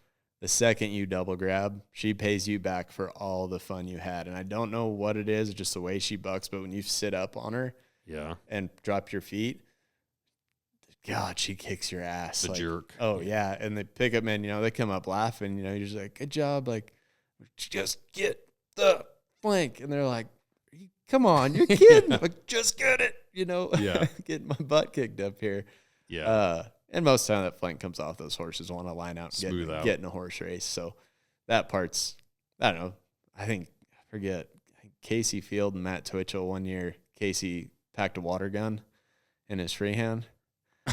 The second you double grab, she pays you back for all the fun you had. And I don't know what it is, just the way she bucks, but when you sit up on her and drop your feet, God, she kicks your ass. The jerk. Oh, yeah. And the pickup men, they come up laughing, you're just like, good job. Like, just get the flank. And they're like, come on, you're kidding. Like, just get it, getting my butt kicked up here. And most of the time that flank comes off, those horses want to line out and get in a horse race. So that part's, I don't know. I forget, Casey Field and Matt Twitchell one year, Casey packed a water gun in his freehand.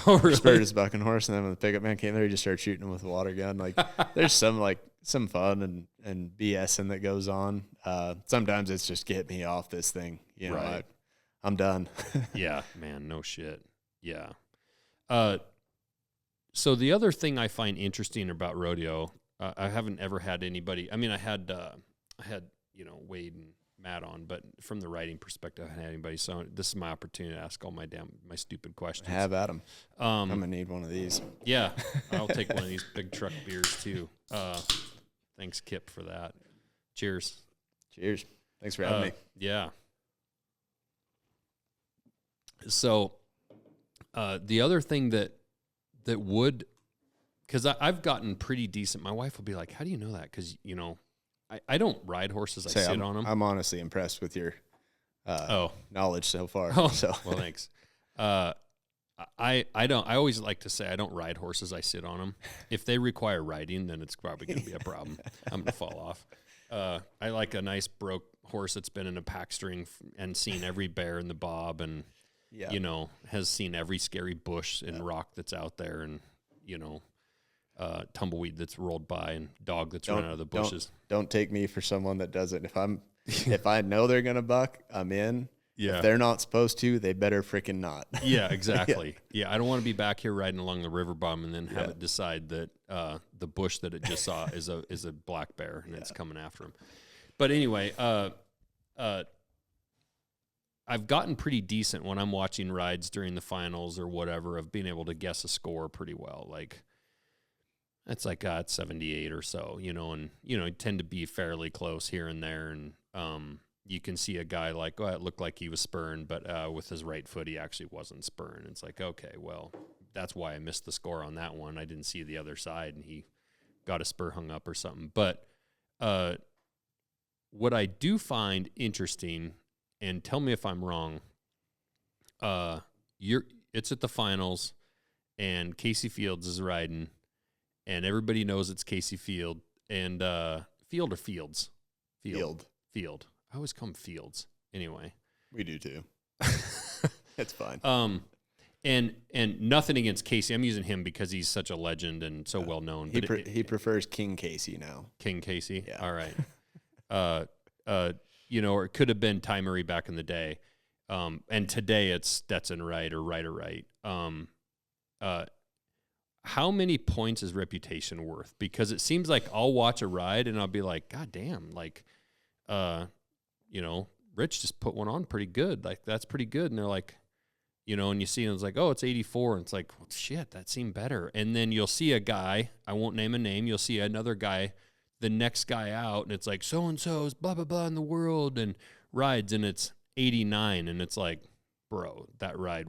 Oh, really? Spurred his bucking horse, and then when the pickup man came there, he just started shooting him with a water gun. Like, there's some fun and BSing that goes on. Sometimes it's just get me off this thing. Right. I'm done. Yeah, man, no shit. Yeah. So the other thing I find interesting about rodeo, I haven't ever had anybody. I mean, I had Wade and Matt on, but from the writing perspective, I haven't had anybody. So this is my opportunity to ask all my stupid questions. Have at them. I'm gonna need one of these. Yeah, I'll take one of these big truck beers too. Thanks, Kip, for that. Cheers. Cheers. Thanks for having me. Yeah. So the other thing that would, because I've gotten pretty decent. My wife will be like, how do you know that? Because, I don't ride horses. I sit on them. I'm honestly impressed with your knowledge so far. Oh, so. Well, thanks. I always like to say I don't ride horses. I sit on them. If they require riding, then it's probably going to be a problem. I'm going to fall off. I like a nice broke horse that's been in a pack string and seen every bear in the bob and, has seen every scary bush and rock that's out there and, tumbleweed that's rolled by and dog that's run out of the bushes. Don't take me for someone that doesn't. If I'm If I know they're going to buck, I'm in. Yeah. If they're not supposed to, they better freaking not. Yeah, exactly. Yeah, I don't want to be back here riding along the river bottom and then have it decide that the bush that it just saw is a black bear and it's coming after him. But anyway, I've gotten pretty decent when I'm watching rides during the finals or whatever of being able to guess a score pretty well. Like, it's like, it's 78 or so, and, tend to be fairly close here and there. And you can see a guy like, it looked like he was spurring, but with his right foot, he actually wasn't spurring. It's like, okay, well, that's why I missed the score on that one. I didn't see the other side, and he got a spur hung up or something. But what I do find interesting, and tell me if I'm wrong, it's at the finals, and Casey Fields is riding, and everybody knows it's Casey Field, and Field or Fields? Field. I always call him Fields. Anyway. We do too. It's fine. And nothing against Casey. I'm using him because he's such a legend and so well known. He prefers King Casey now. King Casey? Yeah. All right. Or it could have been Ty Murray back in the day. And today it's Stetson Wright or Wright. How many points is reputation worth? Because it seems like I'll watch a ride and I'll be like, God damn, like, Rich just put one on pretty good. Like, that's pretty good. And they're like, and you see, and it's like, oh, it's 84. And it's like, well, shit, that seemed better. And then you'll see a guy, I won't name a name, you'll see another guy, the next guy out, and it's like, so-and-so's blah, blah, blah in the world, and rides, and it's 89. And it's like, bro, that ride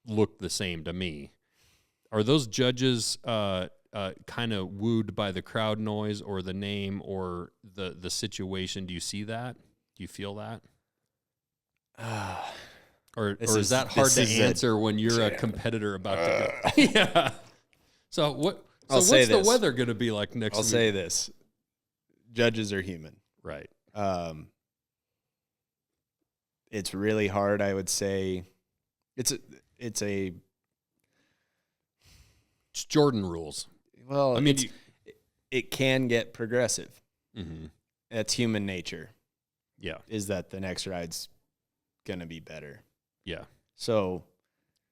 looked the same to me. Are those judges kind of wooed by the crowd noise or the name or the situation? Do you see that? Do you feel that? Or is that hard to answer when you're a competitor about to go? Yeah. So what's the weather going to be like next week? I'll say this. Judges are human. Right. It's really hard, I would say. It's Jordan rules. Well, I mean, it can get progressive. Mm-hmm. That's human nature. Yeah. Is that the next ride's going to be better? Yeah. So.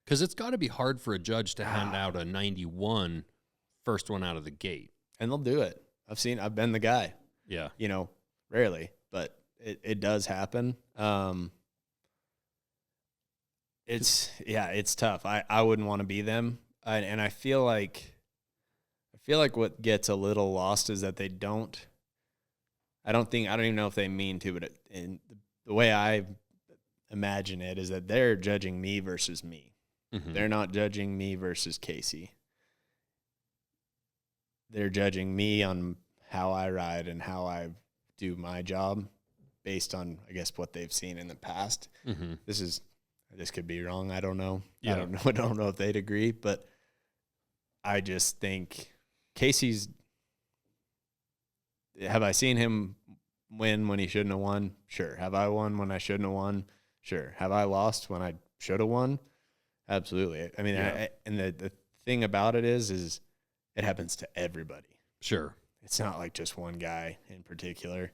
Because it's got to be hard for a judge to hand out a 91 first one out of the gate. And they'll do it. I've been the guy. Yeah. Rarely, but it does happen. It's tough. I wouldn't want to be them. And I feel like what gets a little lost is that they don't. I don't even know if they mean to, but in the way I imagine it is that they're judging me versus me. Mm-hmm. They're not judging me versus Casey. They're judging me on how I ride and how I do my job based on, I guess, what they've seen in the past. Mm-hmm. This could be wrong. I don't know. Yeah. I don't know if they'd agree, but I just think Casey's. Have I seen him win when he shouldn't have won? Sure. Have I won when I shouldn't have won? Sure. Have I lost when I should have won? Absolutely. I mean, and the thing about it is it happens to everybody. Sure. It's not like just one guy in particular.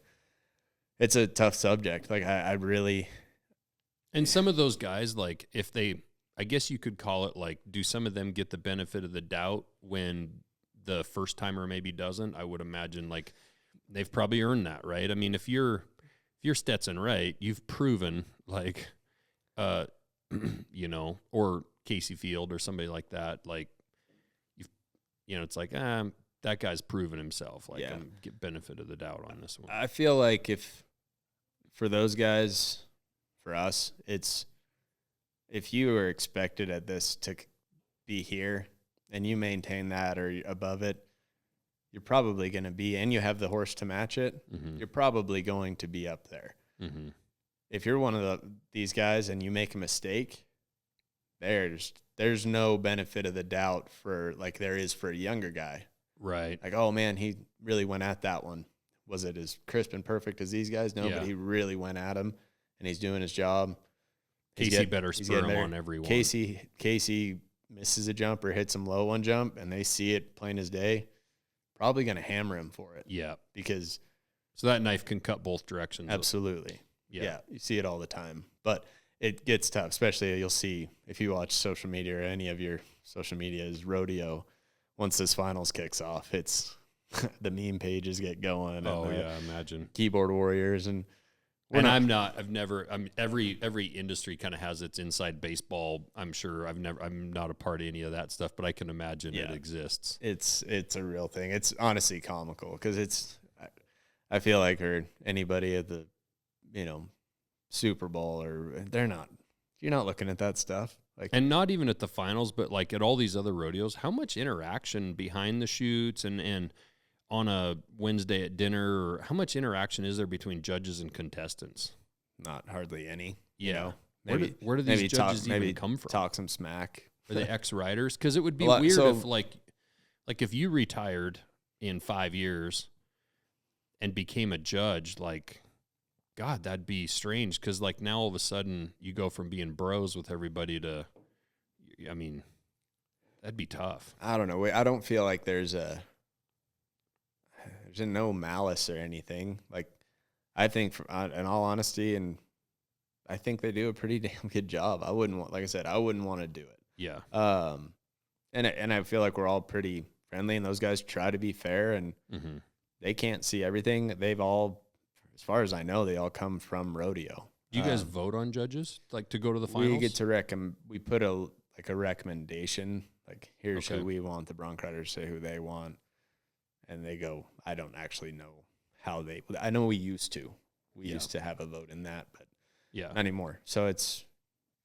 It's a tough subject. Like I really. And some of those guys, like I guess you could call it like, do some of them get the benefit of the doubt when the first timer maybe doesn't? I would imagine like they've probably earned that, right? I mean, if you're Stetson Wright, you've proven like, or Casey Field or somebody like that, like it's like, that guy's proven himself. Like, I'm get benefit of the doubt on this one. I feel like for those guys, for us, it's if you are expected at this to be here and you maintain that or above it, you're probably going to be, and you have the horse to match it, mm-hmm. you're probably going to be up there. Mm-hmm. If you're one of these guys and you make a mistake, there's no benefit of the doubt for like there is for a younger guy. Right. Like, oh man, he really went at that one. Was it as crisp and perfect as these guys? No, but he really went at him, and he's doing his job. Casey better spur him on every one. Casey misses a jump or hits him low one jump, and they see it plain as day. Probably going to hammer him for it. Yeah. Because So that knife can cut both directions. Absolutely. Yeah. You see it all the time. But it gets tough, especially you'll see if you watch social media or any of your social media is rodeo. Once this finals kicks off, it's the meme pages get going. Oh, and imagine. Keyboard warriors. And every industry kind of has its inside baseball. I'm sure I'm not a part of any of that stuff, but I can imagine it exists. It's a real thing. It's honestly comical because I feel like anybody at the, Super Bowl you're not looking at that stuff. And not even at the finals, but like at all these other rodeos, how much interaction behind the chutes and on a Wednesday at dinner, or how much interaction is there between judges and contestants? Not hardly any. Yeah. Where do these judges even come from? Talk some smack. Are they ex-riders? Because it would be weird if like if you retired in 5 years and became a judge, like, God, that'd be strange. Because like now all of a sudden you go from being bros with everybody to, that'd be tough. I don't know. I don't feel like there's no malice or anything. Like, I think, in all honesty, and I think they do a pretty damn good job. I wouldn't want to do it. Yeah. And I feel like we're all pretty friendly, and those guys try to be fair, and they can't see everything. They've all, as far as I know, they all come from rodeo. Do you guys vote on judges, like, to go to the finals? We get to we put a recommendation, like, here's who we want the bronc riders to say who they want. And they go, I don't actually know how I know we used to. We used to have a vote in that, but not anymore. So it's,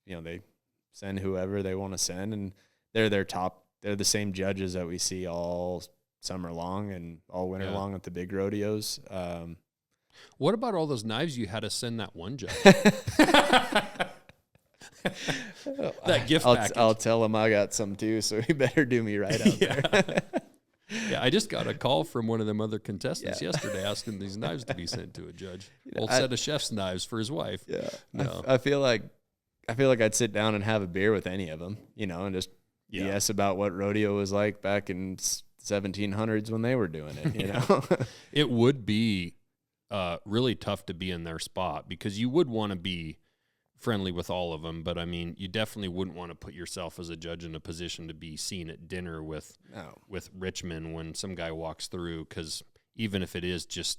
they send whoever they want to send, and they're the same judges that we see all summer long and all winter long at the big rodeos. What about all those knives you had to send that one judge? That gift package. I'll tell him I got some too, so he better do me right out there. Yeah, I just got a call from one of them other contestants yesterday asking these knives to be sent to a judge. Old set of chef's knives for his wife. Yeah, no. I feel like I'd sit down and have a beer with any of them, and just BS about what rodeo was like back in 1700s when they were doing it. You know, it would be really tough to be in their spot because you would want to be friendly with all of them, but I mean, you definitely wouldn't want to put yourself as a judge in a position to be seen at dinner with Richmond when some guy walks through, because even if it is just,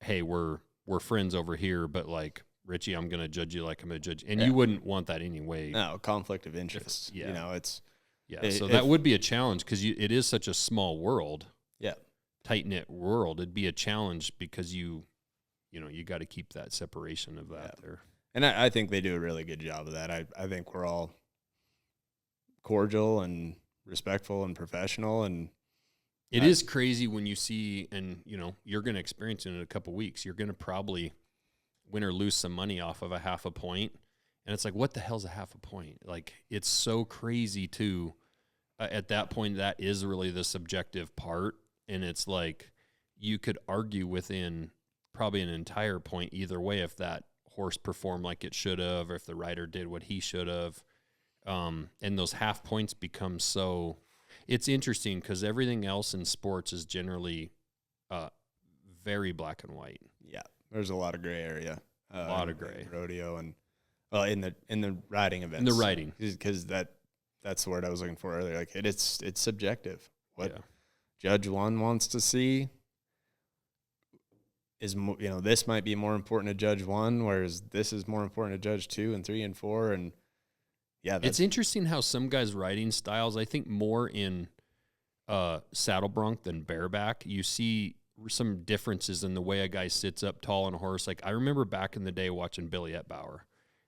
hey, we're friends over here, but like, Richie, I'm going to judge you like I'm going to judge, and you wouldn't want that anyway. No, conflict of interest. So that would be a challenge because it is such a small world. Yeah, tight-knit world. It'd be a challenge because you got to keep that separation of that there. And I think they do a really good job of that. I think we're all cordial and respectful and professional. And it is crazy when you see, and you're going to experience it in a couple weeks. You're going to probably win or lose some money off of a half a point. And it's like, what the hell's a half a point? Like, it's so crazy too. At that point, that is really the subjective part. And it's like, you could argue within probably an entire point either way if that horse performed like it should have, or if the rider did what he should have. And those half points become so... It's interesting because everything else in sports is generally very black and white. Yeah, there's a lot of gray area. A lot of gray. Rodeo and, in the riding events. In the riding. Because that's the word I was looking for earlier. Like, it's subjective. What Judge 1 wants to see is, this might be more important to Judge 1, whereas this is more important to Judge 2 and 3 and 4. And it's interesting how some guys' riding styles, I think more in saddle bronc than bareback, you see some differences in the way a guy sits up tall on a horse. Like, I remember back in the day watching Billy Ettbauer.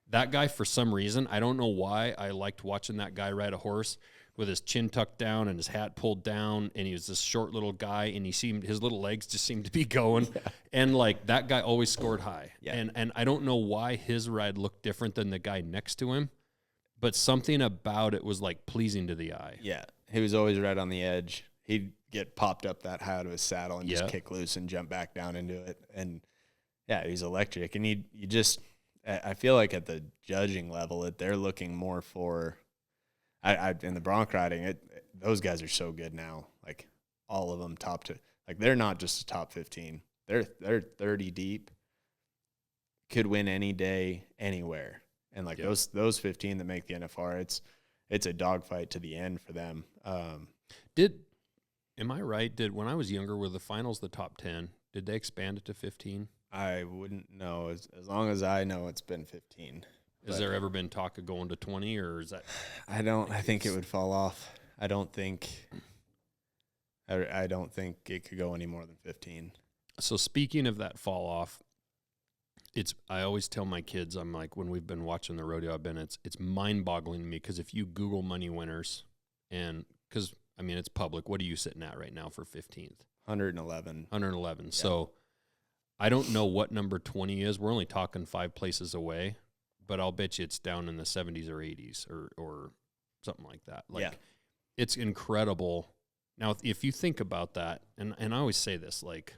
That guy, for some reason, I don't know why, I liked watching that guy ride a horse with his chin tucked down and his hat pulled down, and he was this short little guy, and his little legs just seemed to be going. Yeah. And like, that guy always scored high. Yeah. And I don't know why his ride looked different than the guy next to him, but something about it was like pleasing to the eye. Yeah. He was always right on the edge. He'd get popped up that high out of his saddle and just kick loose and jump back down into it. And he's electric. And I feel like at the judging level, they're looking more for, in the bronc riding, those guys are so good now. Like, all of them like, they're not just a top 15. they're 30 deep, could win any day, anywhere. And like those 15 that make the NFR, it's a dogfight to the end for them. Am I right? When I was younger, were the finals the top 10? Did they expand it to 15? I wouldn't know. As long as I know, it's been 15. Has there ever been talk of going to 20, or is that? I think it would fall off. I don't think it could go any more than 15. So speaking of that fall off, I always tell my kids, I'm like, when we've been watching the rodeo, it's mind-boggling to me, because if you Google money winners, and because I mean it's public, what are you sitting at right now for 15th? 111. 111. Yeah. So I don't know what number 20 is. We're only talking 5 places away, but I'll bet you it's down in the 70s or 80s or something like that. Like, it's incredible. Now, if you think about that, and I always say this, like,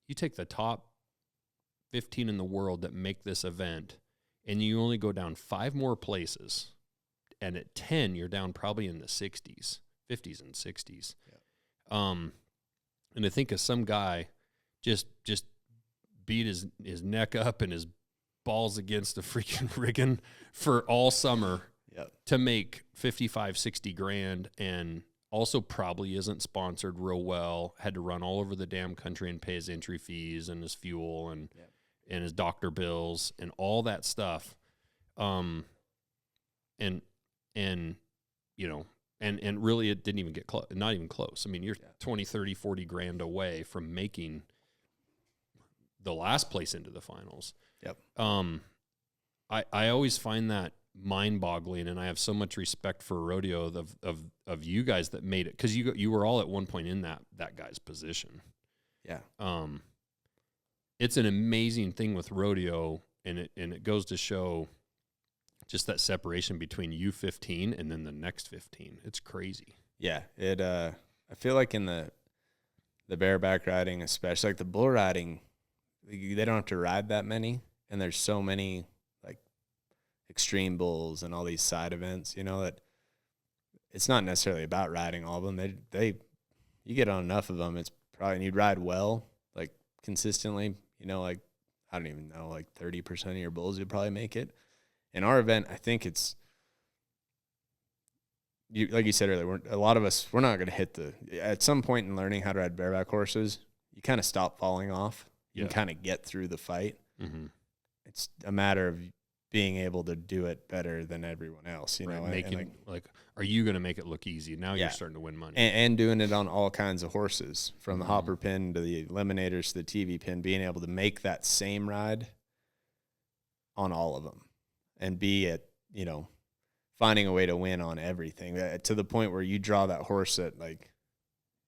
you take the top 15 in the world that make this event, and you only go down 5 more places, and at 10, you're down probably in the 60s, 50s and 60s. Yeah. And to think of some guy just beat his neck up and his balls against the freaking rigging for all summer to make 55, 60 grand, and also probably isn't sponsored real well, had to run all over the damn country and pay his entry fees and his fuel and his doctor bills and all that stuff. And you know, and really it didn't even get close, not even close. I mean, you're 20, 30, 40 grand away from making the last place into the finals. Yep. I always find that mind-boggling, and I have so much respect for rodeo of you guys that made it, because you were all at one point in that guy's position. Yeah. It's an amazing thing with rodeo, and it goes to show just that separation between you 15 and then the next 15. It's crazy. Yeah. I feel like in the bareback riding, especially like the bull riding, they don't have to ride that many, and there's so many like extreme bulls and all these side events, you know, that it's not necessarily about riding all of them. You get on enough of them, it's probably, and you'd ride well, like consistently, you know, like, I don't even know, like 30% of your bulls, you'd probably make it. In our event, I think it's, like you said earlier, a lot of us, we're not going to hit at some point in learning how to ride bareback horses, you kind of stop falling off. You can kind of get through the fight. Mm-hmm. It's a matter of being able to do it better than everyone else, you know. Making, like, are you going to make it look easy? Now you're starting to win money. And doing it on all kinds of horses, from the hopper pin to the eliminators to the TV pin, being able to make that same ride on all of them and be at, you know, finding a way to win on everything, to the point where you draw that horse that, like,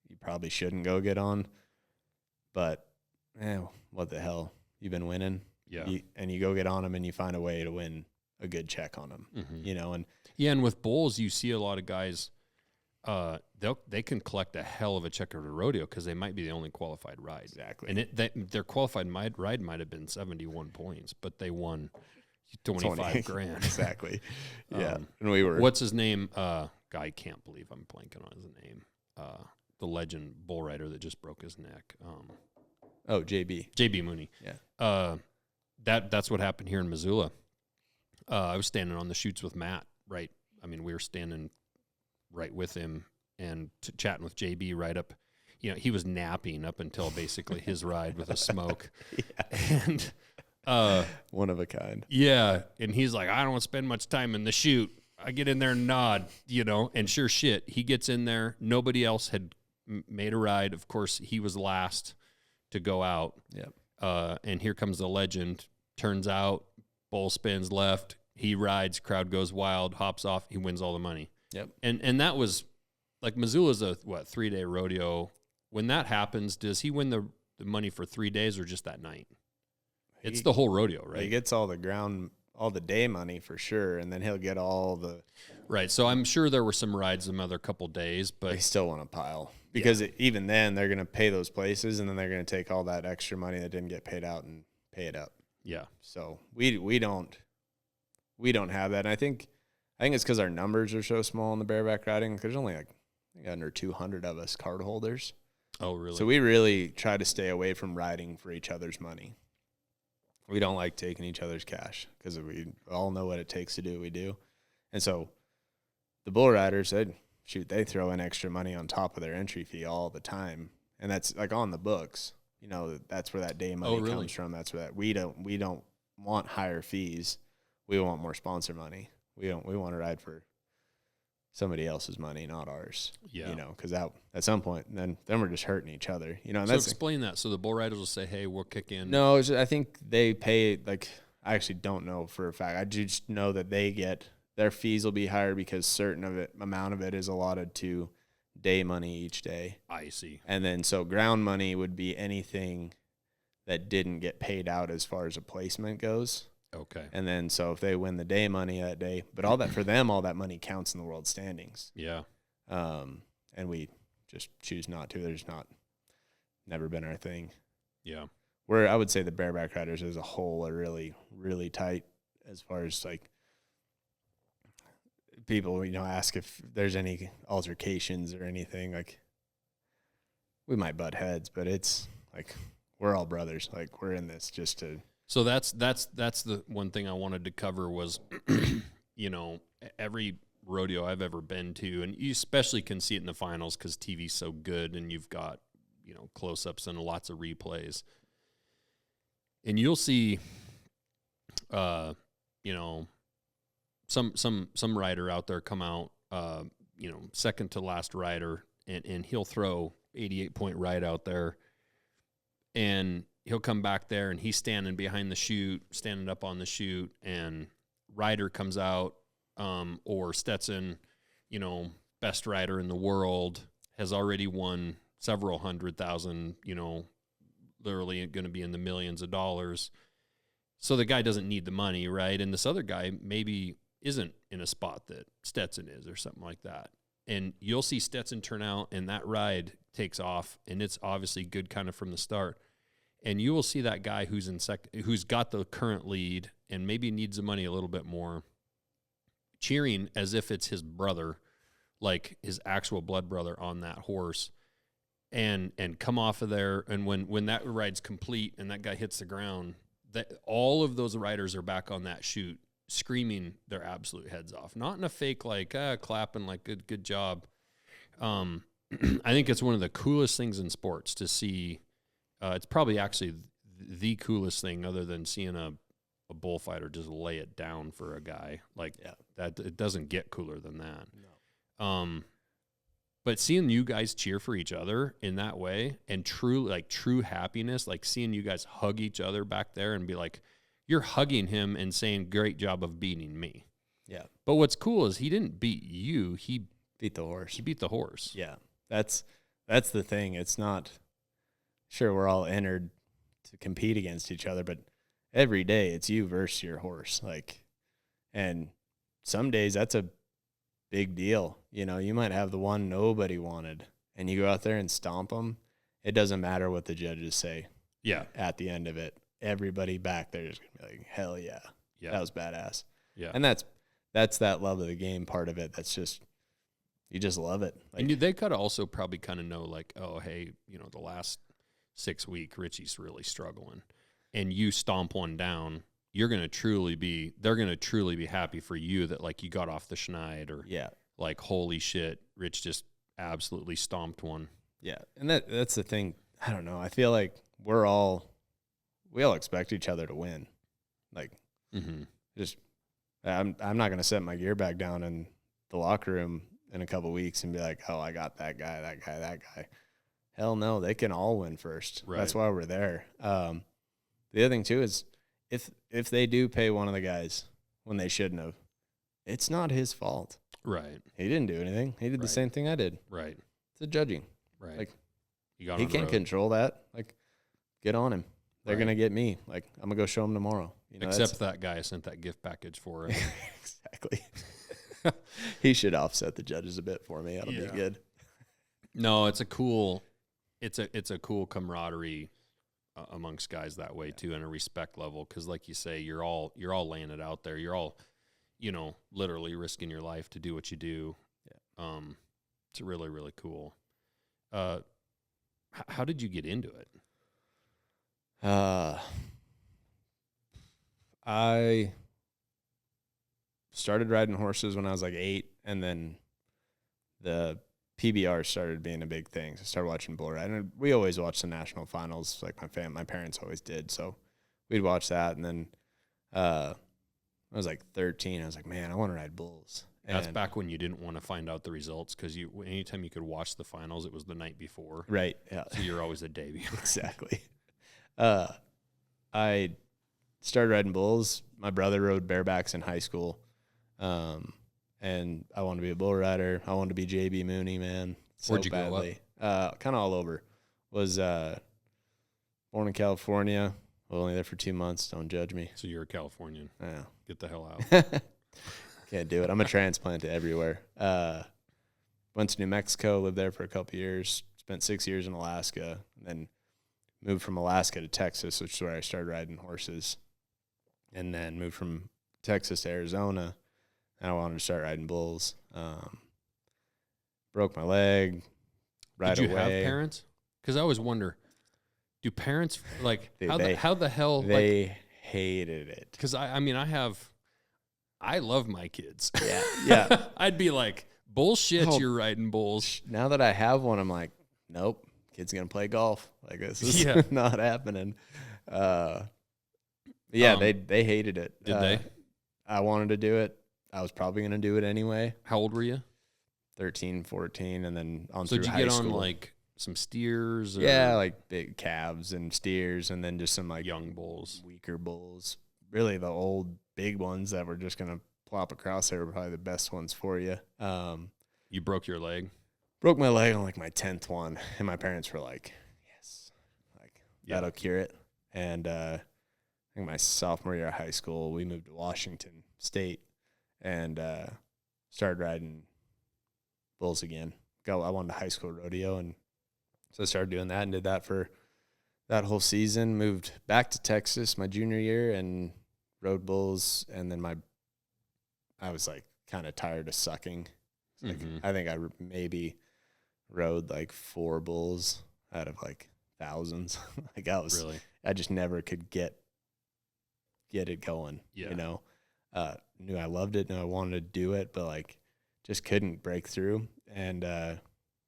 you probably shouldn't go get on, but what the hell? You've been winning. Yeah. And you go get on them and you find a way to win a good check on them, you know? And with bulls, you see a lot of guys, they can collect a hell of a check at a rodeo because they might be the only qualified ride. Exactly. And their qualified ride might have been 71 points, but they won 25 grand. Exactly. Yeah. And what's his name? I can't believe I'm blanking on his name. The legend bull rider that just broke his neck. JB Mooney. Yeah. That's what happened here in Missoula. I was standing on the chutes with Matt, right? I mean, we were standing right with him and chatting with JB right up. You know, he was napping up until basically his ride with a smoke. And one of a kind. Yeah. And he's like, I don't want to spend much time in the chute. I get in there and nod, you know, and sure shit, he gets in there. Nobody else had made a ride. Of course, he was last to go out. Yep. And here comes the legend. Turns out, bull spins left. He rides. Crowd goes wild. Hops off. He wins all the money. Yep. And that was like, Missoula's a 3-day rodeo. When that happens, does he win the money for 3 days or just that night? It's the whole rodeo, right? He gets all the day money for sure, and then he'll get all the. Right. So I'm sure there were some rides some other couple days, but they still want a pile. Because even then, they're going to pay those places, and then they're going to take all that extra money that didn't get paid out and pay it up. Yeah. So we don't have that. And I think it's because our numbers are so small in the bareback riding. There's only like under 200 of us card holders. Oh, really? So we really try to stay away from riding for each other's money. We don't like taking each other's cash because we all know what it takes to do what we do. And so the bull riders, they throw in extra money on top of their entry fee all the time. And that's like on the books. You know, that's where that day money comes from. That's where that we don't want higher fees. We want more sponsor money. We want to ride for somebody else's money, not ours. Yeah. You know, because at some point, then we're just hurting each other. You know, and so explain that. So the bull riders will say, "Hey, we'll kick in." No, I think they pay, like, I actually don't know for a fact. I just know that their fees will be higher because amount of it is allotted to day money each day. I see. And then so ground money would be anything that didn't get paid out as far as a placement goes. Okay. And then so if they win the day money that day, but all that money counts in the world standings. Yeah. And we just choose not to. There's never been our thing. Yeah. I would say the bareback riders as a whole are really, really tight as far as like people, you know, ask if there's any altercations or anything. Like we might butt heads, but it's like we're all brothers. Like we're in this just to. So that's the one thing I wanted to cover was, you know, every rodeo I've ever been to, and you especially can see it in the finals because TV's so good and you've got, you know, close-ups and lots of replays. And you'll see, you know, some rider out there come out, you know, second to last rider, and he'll throw 88-point ride out there, and he'll come back there and he's standing behind the chute, standing up on the chute, and rider comes out, or Stetson, you know, best rider in the world, has already won several $100,000, you know, literally going to be in the millions of dollars. So the guy doesn't need the money, right? And this other guy maybe isn't in a spot that Stetson is or something like that. And you'll see Stetson turn out and that ride takes off, and it's obviously good kind of from the start. And you will see that guy who's who's got the current lead and maybe needs the money a little bit more, cheering as if it's his brother, like his actual blood brother on that horse, and come off of there. And when that ride's complete and that guy hits the ground, that all of those riders are back on that chute screaming their absolute heads off, not in a fake like clapping like good job. I think it's one of the coolest things in sports to see. It's probably actually the coolest thing other than seeing a bullfighter just lay it down for a guy like that. It doesn't get cooler than that. No. But seeing you guys cheer for each other in that way and true happiness, like seeing you guys hug each other back there and be like, you're hugging him and saying, great job of beating me. Yeah. But what's cool is he didn't beat you. He beat the horse. He beat the horse. Yeah. That's the thing. It's not, sure, we're all entered to compete against each other, but every day it's you versus your horse. Like, and some days that's a big deal. You know, you might have the one nobody wanted and you go out there and stomp them. It doesn't matter what the judges say. Yeah. At the end of it, everybody back there is going to be like, hell yeah. Yeah. That was badass. Yeah. And that's that love of the game part of it. That's just, you just love it. Like, and they could also probably kind of know like, oh, hey, you know, the last 6 week, Richie's really struggling, and you stomp one down, they're going to truly be happy for you that like you got off the schneid, or like, holy shit, Rich just absolutely stomped one. Yeah. And that's the thing. I don't know. I feel like we all expect each other to win. Like, just, I'm not going to set my gear back down in the locker room in a couple of weeks and be like, oh, I got that guy. Hell no, they can all win first. Right. That's why we're there. The other thing too is if they do pay one of the guys when they shouldn't have, it's not his fault. Right. He didn't do anything. He did the same thing I did. Right. It's the judging. Right. Like, he can't control that. Like, get on him. They're going to get me. Like, I'm going to go show him tomorrow. You know, except that guy sent that gift package for it. Exactly. He should offset the judges a bit for me. That'll be good. No, it's a cool camaraderie amongst guys that way too, and a respect level. Because like you say, you're all laying it out there. You're all, you know, literally risking your life to do what you do. Yeah. It's really, really cool. How did you get into it? I started riding horses when I was like 8, and then the PBR started being a big thing. So I started watching bull riding. And we always watched the national finals, like my parents always did. So we'd watch that, and then I was like 13. I was like, man, I want to ride bulls. That's back when you didn't want to find out the results, because anytime you could watch the finals, it was the night before. Right. Yeah. So you're always a day behind. Exactly. I started riding bulls. My brother rode barebacks in high school. And I wanted to be a bull rider. I wanted to be JB Mooney, man. So Where'd you badly. Grow up? Kind of all over. Was born in California. Only there for 2 months. Don't judge me. So you're a Californian. Yeah. Get the hell out. Can't do it. I'm a transplant to everywhere. Went to New Mexico, lived there for a couple years, spent 6 years in Alaska, and then moved from Alaska to Texas, which is where I started riding horses, and then moved from Texas to Arizona, and I wanted to start riding bulls. Broke my leg right away. Did you have parents? Because I always wonder, do parents, like, Dude, how the hell? They hated it. Because, I love my kids. Yeah, yeah. I'd be like, bullshit, you're riding bulls. Now that I have one, I'm like, nope, kid's going to play golf. Like, this is not happening. They hated it. Did they? I wanted to do it. I was probably going to do it anyway. How old were you? 13, 14, and then on through high school. So did you get on, like, some steers? Or? Yeah, like big calves and steers, and then just some, like, young bulls. Weaker bulls. Really, the old big ones that were just going to plop across there were probably the best ones for you. You broke your leg? Broke my leg on, like, my 10th one, and my parents were like, yes, like, that'll cure it. And I think my sophomore year of high school, we moved to Washington State and started riding bulls again. I wanted a high school rodeo, and so I started doing that and did that for that whole season. Moved back to Texas my junior year and rode bulls, and then I was like kind of tired of sucking. Like, I think I maybe rode like 4 bulls out of like thousands. Like I just never could get it going. Yeah. You know, knew I loved it and I wanted to do it, but like just couldn't break through. And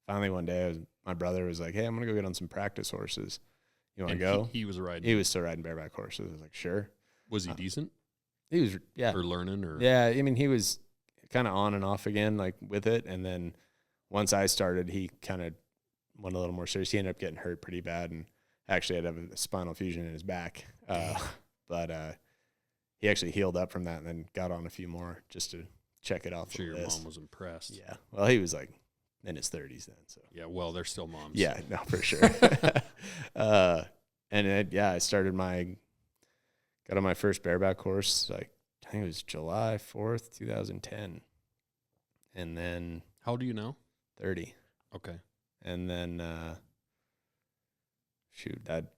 finally one day my brother was like, hey, I'm gonna go get on some practice horses. You want to go? He was riding. He was still riding bareback horses. I was like, sure. Was he decent? He was, yeah. Or learning, or yeah. I mean, he was kind of on and off again, like with it. And then once I started, he kind of went a little more serious. He ended up getting hurt pretty bad, and actually had a spinal fusion in his back. But he actually healed up from that, and then got on a few more just to check it off. I'm sure your mom was impressed. Yeah. Well, he was like in his 30s then. So yeah. Well, they're still moms. Yeah. No, for sure. And I got on my first bareback horse, like, I think it was July 4th, 2010. And then. How old are you now? 30. Okay. And then,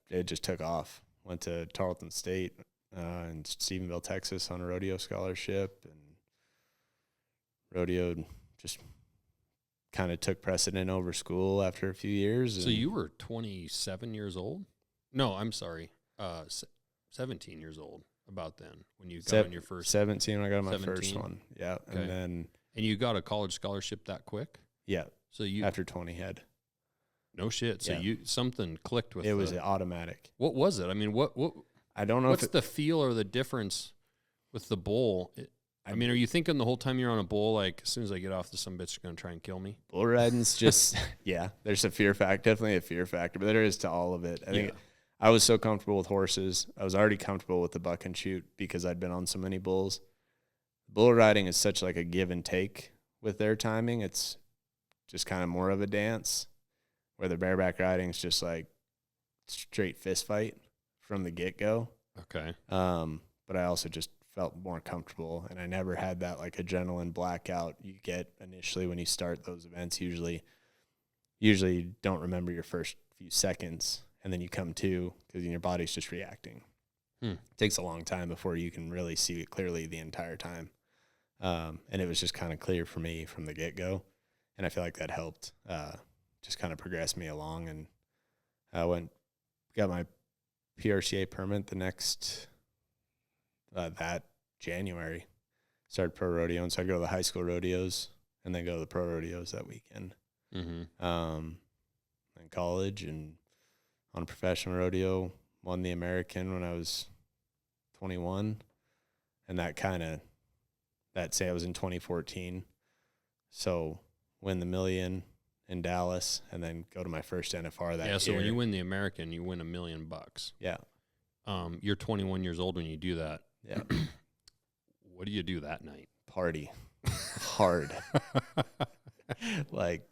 it just took off. Went to Tarleton State in Stephenville, Texas on a rodeo scholarship. And rodeo just kind of took precedent over school after a few years. So you were 27 years old? No, I'm sorry. 17 years old about then when you got on your first. 17 when I got on my first one. Yeah. Okay. And you got a college scholarship that quick? Yeah. So you after 20 head. No shit. So something clicked with it. Was automatic. What was it? I mean, what I don't know. What's the feel or the difference with the bull? I mean, are you thinking the whole time you're on a bull, like, as soon as I get off, some bitch is going to try and kill me? Bull riding's just, there's a fear factor, definitely a fear factor, but there is to all of it. I think I was so comfortable with horses. I was already comfortable with the buck and shoot because I'd been on so many bulls. Bull riding is such like a give and take with their timing. It's just kind of more of a dance, where the bareback riding is just like straight fist fight from the get-go. Okay. But I also just felt more comfortable, and I never had that like adrenaline blackout you get initially when you start those events. Usually you don't remember your first few seconds, and then you come to because your body's just reacting. It takes a long time before you can really see it clearly the entire time. And it was just kind of clear for me from the get-go, and I feel like that helped just kind of progress me along. And got my PRCA permit the next, that January. Started pro rodeo, and so I go to the high school rodeos and then go to the pro rodeos that weekend. Mm-hmm. In college and on a professional rodeo, won the American when I was 21, and that say I was in 2014. So win the million in Dallas, and then go to my first NFR that year. Yeah, so when you win the American, you win $1 million. Yeah. You're 21 years old when you do that. Yeah. What do you do that night? Party hard. Like,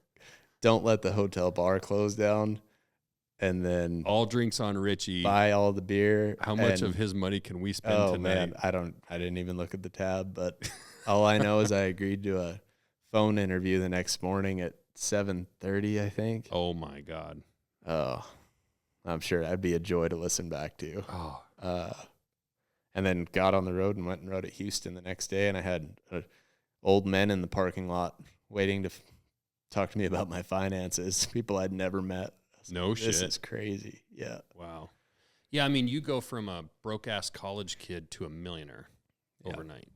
don't let the hotel bar close down, and then all drinks on Richie. Buy all the beer. How much of his money can we spend tonight? Man, I didn't even look at the tab, but all I know is I agreed to a phone interview the next morning at 7:30, I think. Oh my God. Oh, I'm sure that'd be a joy to listen back to. Oh. And then got on the road and went and rode at Houston the next day, and I had old men in the parking lot waiting to talk to me about my finances, people I'd never met. No shit. This is crazy. Yeah. Wow. Yeah, I mean, you go from a broke-ass college kid to a millionaire overnight,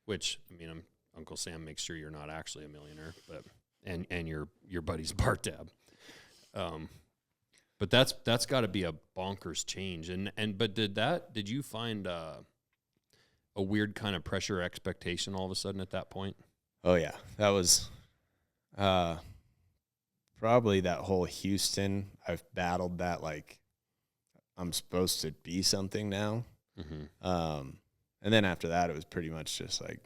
which, I mean, Uncle Sam makes sure you're not actually a millionaire, but and your buddy's bar tab. But that's got to be a bonkers change. But did you find a weird kind of pressure expectation all of a sudden at that point? Oh yeah, that was probably that whole Houston. I've battled that, like, I'm supposed to be something now. Mm-hmm. And then after that, it was pretty much just like,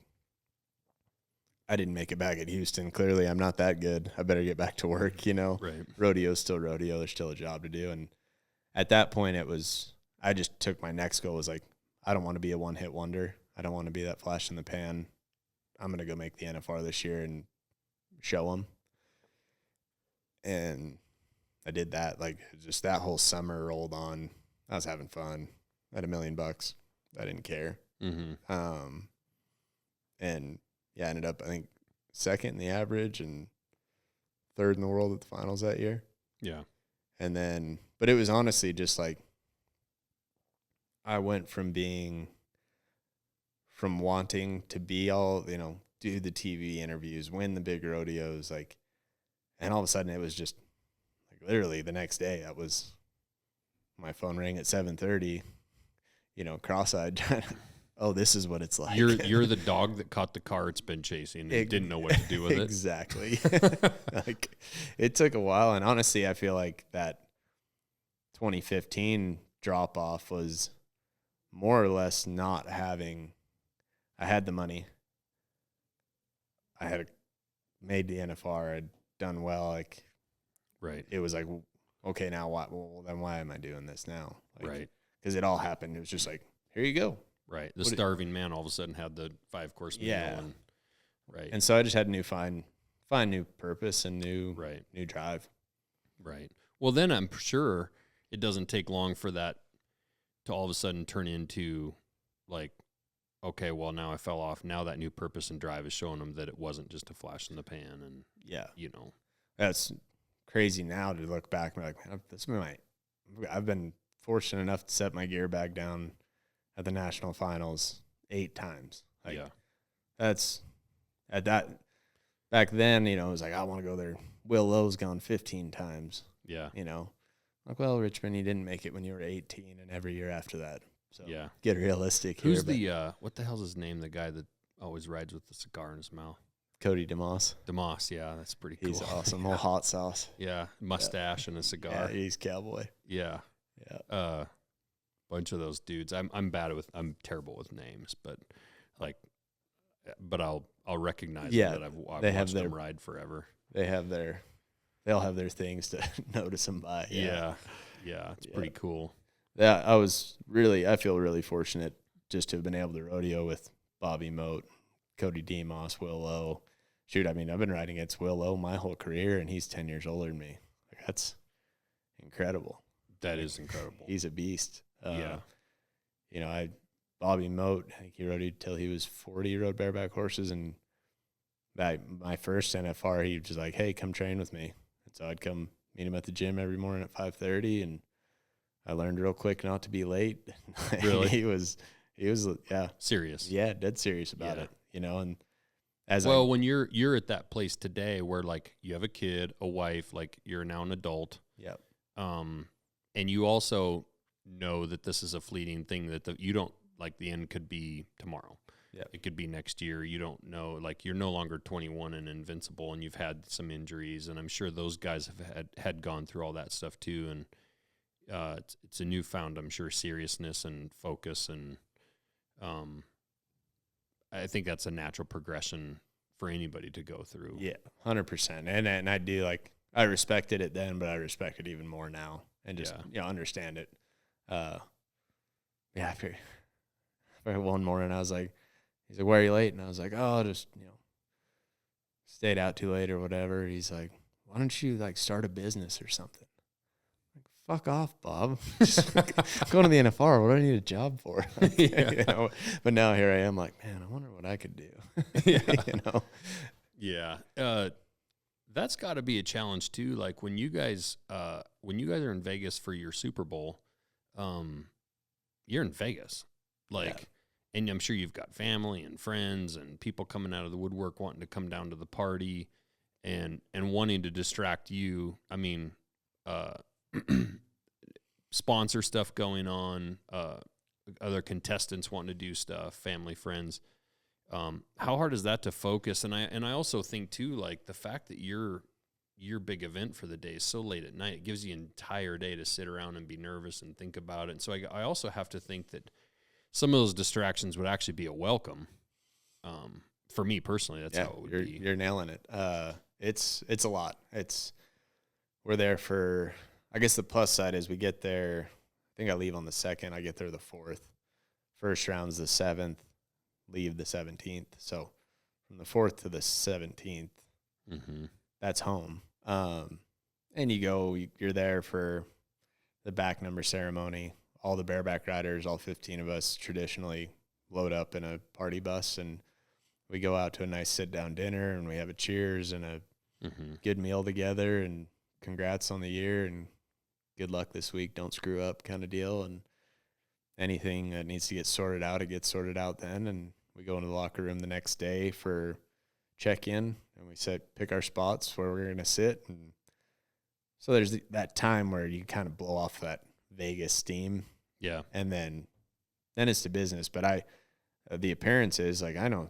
I didn't make it back at Houston. Clearly, I'm not that good. I better get back to work, you know. Right. Rodeo's still rodeo. There's still a job to do. And at that point, I just took my next goal was like, I don't want to be a one-hit wonder. I don't want to be that flash in the pan. I'm going to go make the NFR this year and show them. And I did that. Like, just that whole summer rolled on. I was having fun. I had $1 million. I didn't care. Mm-hmm. And yeah, I ended up, I think, second in the average and third in the world at the finals that year. Yeah. And then, but it was honestly just like, I went from wanting to be all, you know, do the TV interviews, win the big rodeos, like, and all of a sudden it was just like literally the next day, that was, my phone rang at 7:30, you know, cross-eyed, trying to, oh, this is what it's like. You're the dog that caught the car it's been chasing and didn't know what to do with it. Exactly. Like, it took a while, and honestly, I feel like that 2015 drop-off was more or less not having – I had the money. I had made the NFR. I'd done well. Like, right. It was like, okay, now what? Well, then why am I doing this now? Like, right. Because it all happened. It was just like, here you go. Right. The starving man all of a sudden had the 5-course meal. Yeah. Right. And so I just had to find new purpose and new drive. Right. Well, then I'm sure it doesn't take long for that to all of a sudden turn into, like, okay, well, now I fell off. Now that new purpose and drive is showing them that it wasn't just a flash in the pan. And, you know. That's crazy now to look back and be like, man, I've been fortunate enough to set my gear bag down at the national finals 8 times. Like, that's at that back then, you know, it was like, I want to go there. Will Lowe's gone 15 times. Yeah. You know, like, well, Richmond, you didn't make it when you were 18 and every year after that. So get realistic here. Who's what the hell's his name? The guy that always rides with the cigar in his mouth. Cody DeMoss. DeMoss, yeah, that's pretty cool. He's awesome. All hot sauce. Yeah, mustache and a cigar. Yeah, he's cowboy. Yeah. Yeah. Bunch of those dudes. I'm terrible with names, but I'll recognize them that I've watched them ride forever. They'll have their things to notice them by. Yeah, it's pretty cool. Yeah, I feel really fortunate just to have been able to rodeo with Bobby Moat, Cody DeMoss, Will Lowe. Shoot, I mean, I've been riding against Will Lowe my whole career, and he's 10 years older than me. Like, that's incredible. That is incredible. He's a beast. You know, Bobby Moat, I think he rode till he was 40. He rode bareback horses, and my first NFR, he was just like, hey, come train with me. And so I'd come meet him at the gym every morning at 5:30, and I learned real quick not to be late. Really? he was serious. Yeah, dead serious about it, you know. And when you're at that place today where like you have a kid, a wife, like you're now an adult. Yep. And you also know that this is a fleeting thing, that you don't, like, the end could be tomorrow. Yep. It could be next year. You don't know, like, you're no longer 21 and invincible, and you've had some injuries, and I'm sure those guys have had gone through all that stuff too. And it's a newfound, I'm sure, seriousness and focus, and I think that's a natural progression for anybody to go through. Yeah, 100%. And I do, like, I respected it then, but I respect it even more now, and just understand it. For one morning I was like, he's like, "Why are you late?" And I was like, "Oh, just stayed out too late or whatever." He's like, "Why don't you like start a business or something?" I'm like, "Fuck off, Bob. Just going to the NFR. What do I need a job for?" But now here I am, like, man, I wonder what I could do. Yeah. That's got to be a challenge too. Like when you guys are in Vegas for your Super Bowl, you're in Vegas, like, and I'm sure you've got family and friends and people coming out of the woodwork wanting to come down to the party, and wanting to distract you. I mean, sponsor stuff going on, other contestants wanting to do stuff, family, friends. How hard is that to focus? And I also think too, like the fact that your big event for the day is so late at night, it gives you an entire day to sit around and be nervous and think about it. And so I also have to think that some of those distractions would actually be a welcome. For me personally, that's how it would be. You're nailing it. It's a lot. We're there for, I guess the plus side is we get there, I think I leave on the 2nd. I get there the 4th. First round's the 7th. Leave the 17th. So from the 4th to the 17th, that's home. And you're there for the back number ceremony. All the bareback riders, all 15 of us, traditionally load up in a party bus, and we go out to a nice sit-down dinner, and we have a cheers and a good meal together, and congrats on the year, and good luck this week, don't screw up kind of deal. And anything that needs to get sorted out, it gets sorted out then, and we go into the locker room the next day for check-in, and we pick our spots where we're going to sit. And so there's that time where you kind of blow off that Vegas steam. Yeah. And then it's to business. But the appearances, like, I know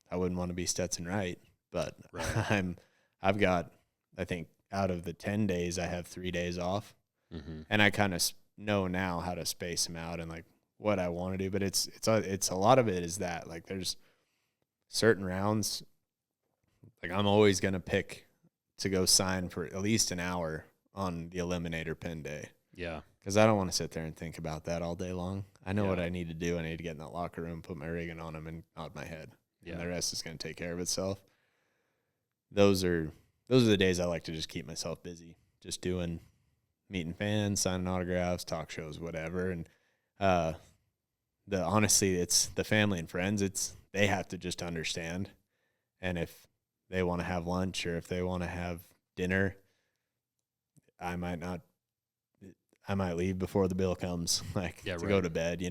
I wouldn't want to be Stetson Wright, but right. I've got, I think out of the 10 days, I have 3 days off. And I kind of know now how to space them out and like what I want to do. But it's a lot of it is that, like, there's certain rounds, like I'm always going to pick to go sign for at least an hour on the eliminator pin day. Yeah. Because I don't want to sit there and think about that all day long. I know what I need to do. I need to get in that locker room, put my rigging on them, and nod my head. Yeah. And the rest is going to take care of itself. Those are the days I like to just keep myself busy, just meeting fans, signing autographs, talk shows, whatever. And honestly, it's the family and friends. They have to just understand. And if they want to have lunch or if they want to have dinner, I might leave before the bill comes, go to bed,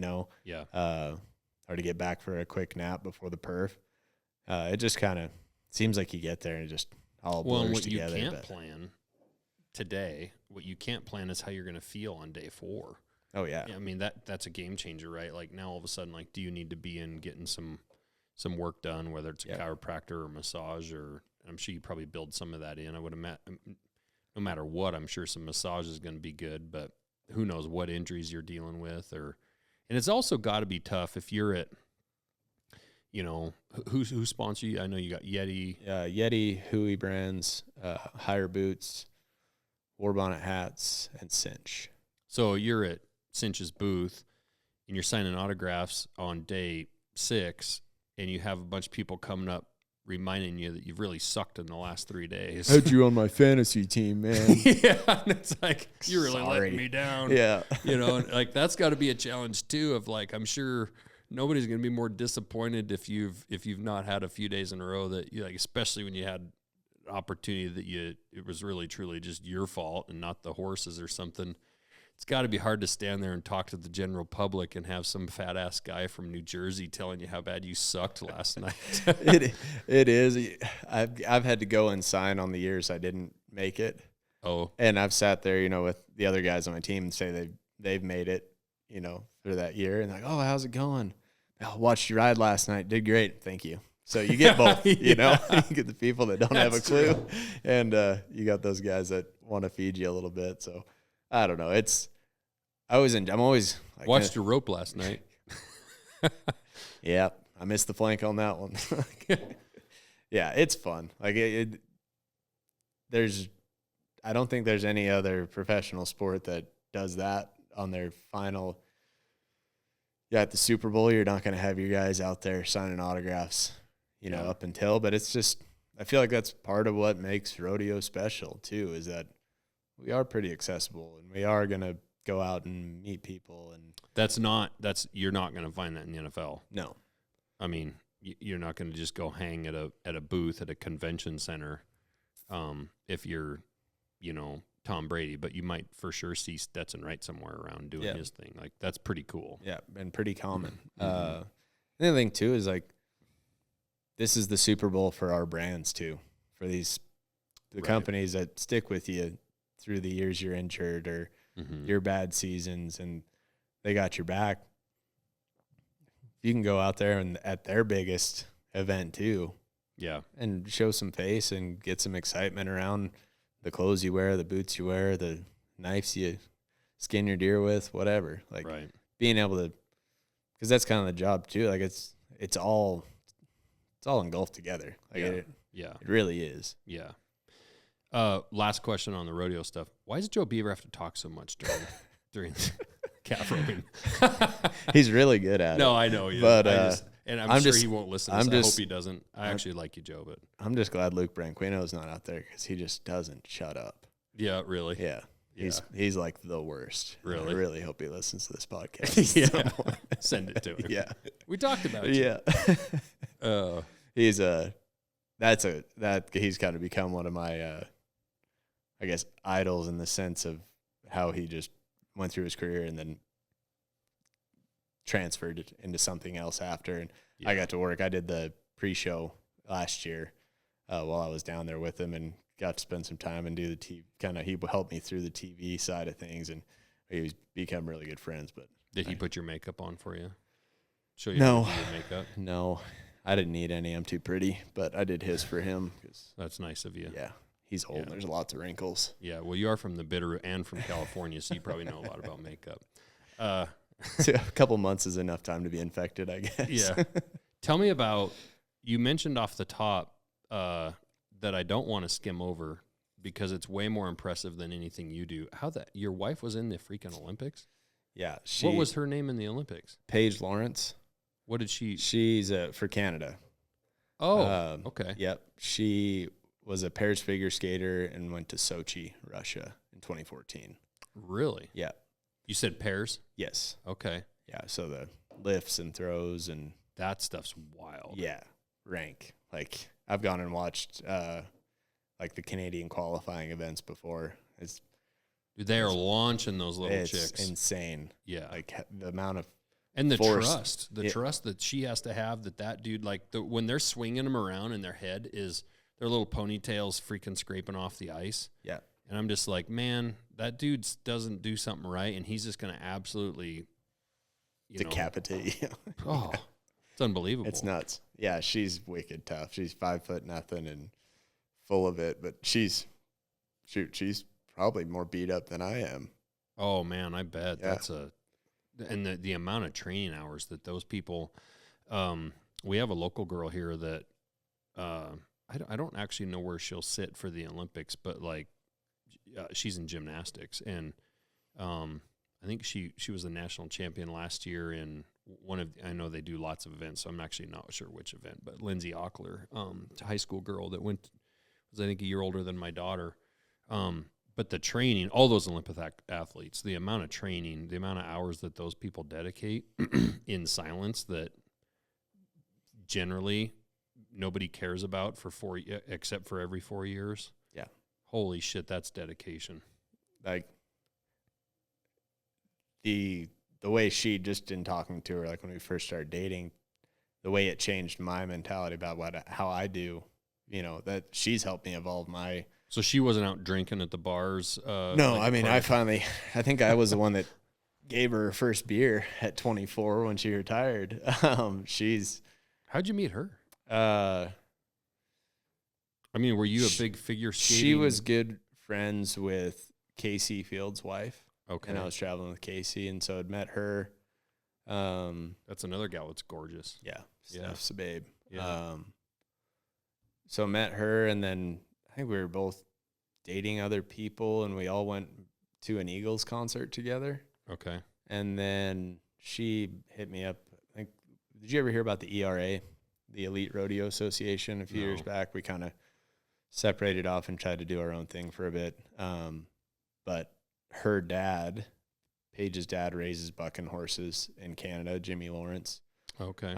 Yeah. Or to get back for a quick nap before the perf. It just kind of seems like you get there and it just all blurs together. What you can't plan today, what you can't plan is how you're going to feel on day 4. Oh, yeah. I mean, that's a game changer, right? Like now all of a sudden, like, do you need to be in getting some work done, whether it's a chiropractor or massage, or I'm sure you probably build some of that in. I would imagine, no matter what, I'm sure some massage is going to be good, but who knows what injuries you're dealing with, and it's also got to be tough if you're at, who sponsor you? I know you got Yeti. Yeti, Hui Brands, Higher Boots, War Bonnet Hats, and Cinch. So you're at Cinch's booth, and you're signing autographs on day 6, and you have a bunch of people coming up reminding you that you've really sucked in the last 3 days. I had you on my fantasy team, man. Yeah, and it's like, you're really letting me down. Yeah. And like that's got to be a challenge too, of like, I'm sure nobody's going to be more disappointed if you've not had a few days in a row that you like, especially when you had opportunity that it was really truly just your fault and not the horses or something. It's got to be hard to stand there and talk to the general public and have some fat ass guy from New Jersey telling you how bad you sucked last night. It is. I've had to go and sign on the years I didn't make it. Oh, and I've sat there, with the other guys on my team and say they've made it, for that year, and like, oh, how's it going? I watched you ride last night. Did great. Thank you. So you get both, you get the people that don't have a clue, true. And you got those guys that want to feed you a little bit. So I don't know. I'm always like, watched your rope last night. Yeah, I missed the flank on that one. Yeah, it's fun. Like I don't think there's any other professional sport that does that on their final. Yeah, at the Super Bowl, you're not going to have your guys out there signing autographs, up until. But it's just, I feel like that's part of what makes rodeo special too, is that we are pretty accessible and we are going to go out and meet people. And you're not going to find that in the NFL. No, I mean, you're not going to just go hang at a booth at a convention center, if you're, Tom Brady, but you might for sure see Stetson Wright somewhere around doing his thing. Like, that's pretty cool. Yeah, and pretty common. The other thing too is like, this is the Super Bowl for our brands too, for the companies that stick with you through the years you're injured or your bad seasons, and they got your back. You can go out there and at their biggest event too, and show some face and get some excitement around the clothes you wear, the boots you wear, the knives you skin your deer with, whatever. Like being able to, because that's kind of the job too. Like it's all engulfed together. Like it really is. Yeah. Last question on the rodeo stuff. Why does Joe Beaver have to talk so much during calf roping? He's really good at it. No, I know. But I'm sure he won't listen to this. I hope he doesn't. I actually like you, Joe, but I'm just glad Luke Branquino's not out there because he just doesn't shut up. Yeah, really. Yeah. He's like the worst. Really? I really hope he listens to this podcast. Send it to him. Yeah. We talked about it. Yeah. He's he's kind of become one of my I guess idols in the sense of how he just went through his career and then transferred it into something else after. And I got to work. I did the pre-show last year while I was down there with him and got to spend some time and do the TV. He helped me through the TV side of things, and we become really good friends. But did he put your makeup on for you? Show you no your makeup? No, I didn't need any. I'm too pretty, but I did his for him. That's nice of you. Yeah. He's old. Yeah. There's lots of wrinkles. Yeah. Well, you are from the Bitterroot and from California, so you probably know a lot about makeup. So a couple months is enough time to be infected, I guess. Yeah. Tell me about, you mentioned off the top that I don't want to skim over because it's way more impressive than anything you do. Your wife was in the freaking Olympics? Yeah. What was her name in the Olympics? Paige Lawrence. What did she? She's for Canada. Oh, okay. Yep. She was a pairs figure skater and went to Sochi, Russia in 2014. Really? Yeah. You said pairs? Yes. Okay. Yeah, so the lifts and throws and that stuff's wild. Yeah, rank. Like I've gone and watched like the Canadian qualifying events before. They're launching those little chicks. It's insane. Yeah. Like the amount of and the force. Trust that she has to have that dude, like when they're swinging them around and their head is their little ponytails freaking scraping off the ice. Yeah. And I'm just like, man, that dude doesn't do something right, and he's just going to absolutely decapitate you. Oh, it's unbelievable. It's nuts. Yeah, she's wicked tough. She's 5'0" and full of it, but she's probably more beat up than I am. Oh man, I bet. Yeah. And the amount of training hours that those people. We have a local girl here that I don't actually know where she'll sit for the Olympics, but like she's in gymnastics, and I think she was the national champion last year in I know they do lots of events, so I'm actually not sure which event, but Lindsay Ockler, a high school girl that was I think a year older than my daughter. But the training, all those Olympic athletes, the amount of training, the amount of hours that those people dedicate in silence that generally nobody cares about for except for every 4 years. Yeah. Holy shit, that's dedication. Like the way she, just in talking to her, like when we first started dating, the way it changed my mentality about how I do, you know, that she's helped me evolve my. So she wasn't out drinking at the bars? No, like I mean, I think I was the one that gave her first beer at 24 when she retired. How'd you meet her? I mean, were you a big figure skating? She was good friends with Casey Field's wife. Okay. And I was traveling with Casey, and so I'd met her. That's another gal that's gorgeous. Yeah. Steph's a babe. Yeah. So I met her, and then I think we were both dating other people, and we all went to an Eagles concert together. Okay. And then she hit me up. I think, did you ever hear about the ERA, the Elite Rodeo Association, a few years back? We kind of separated off and tried to do our own thing for a bit. But her dad, Paige's dad, raises bucking horses in Canada, Jimmy Lawrence. Okay.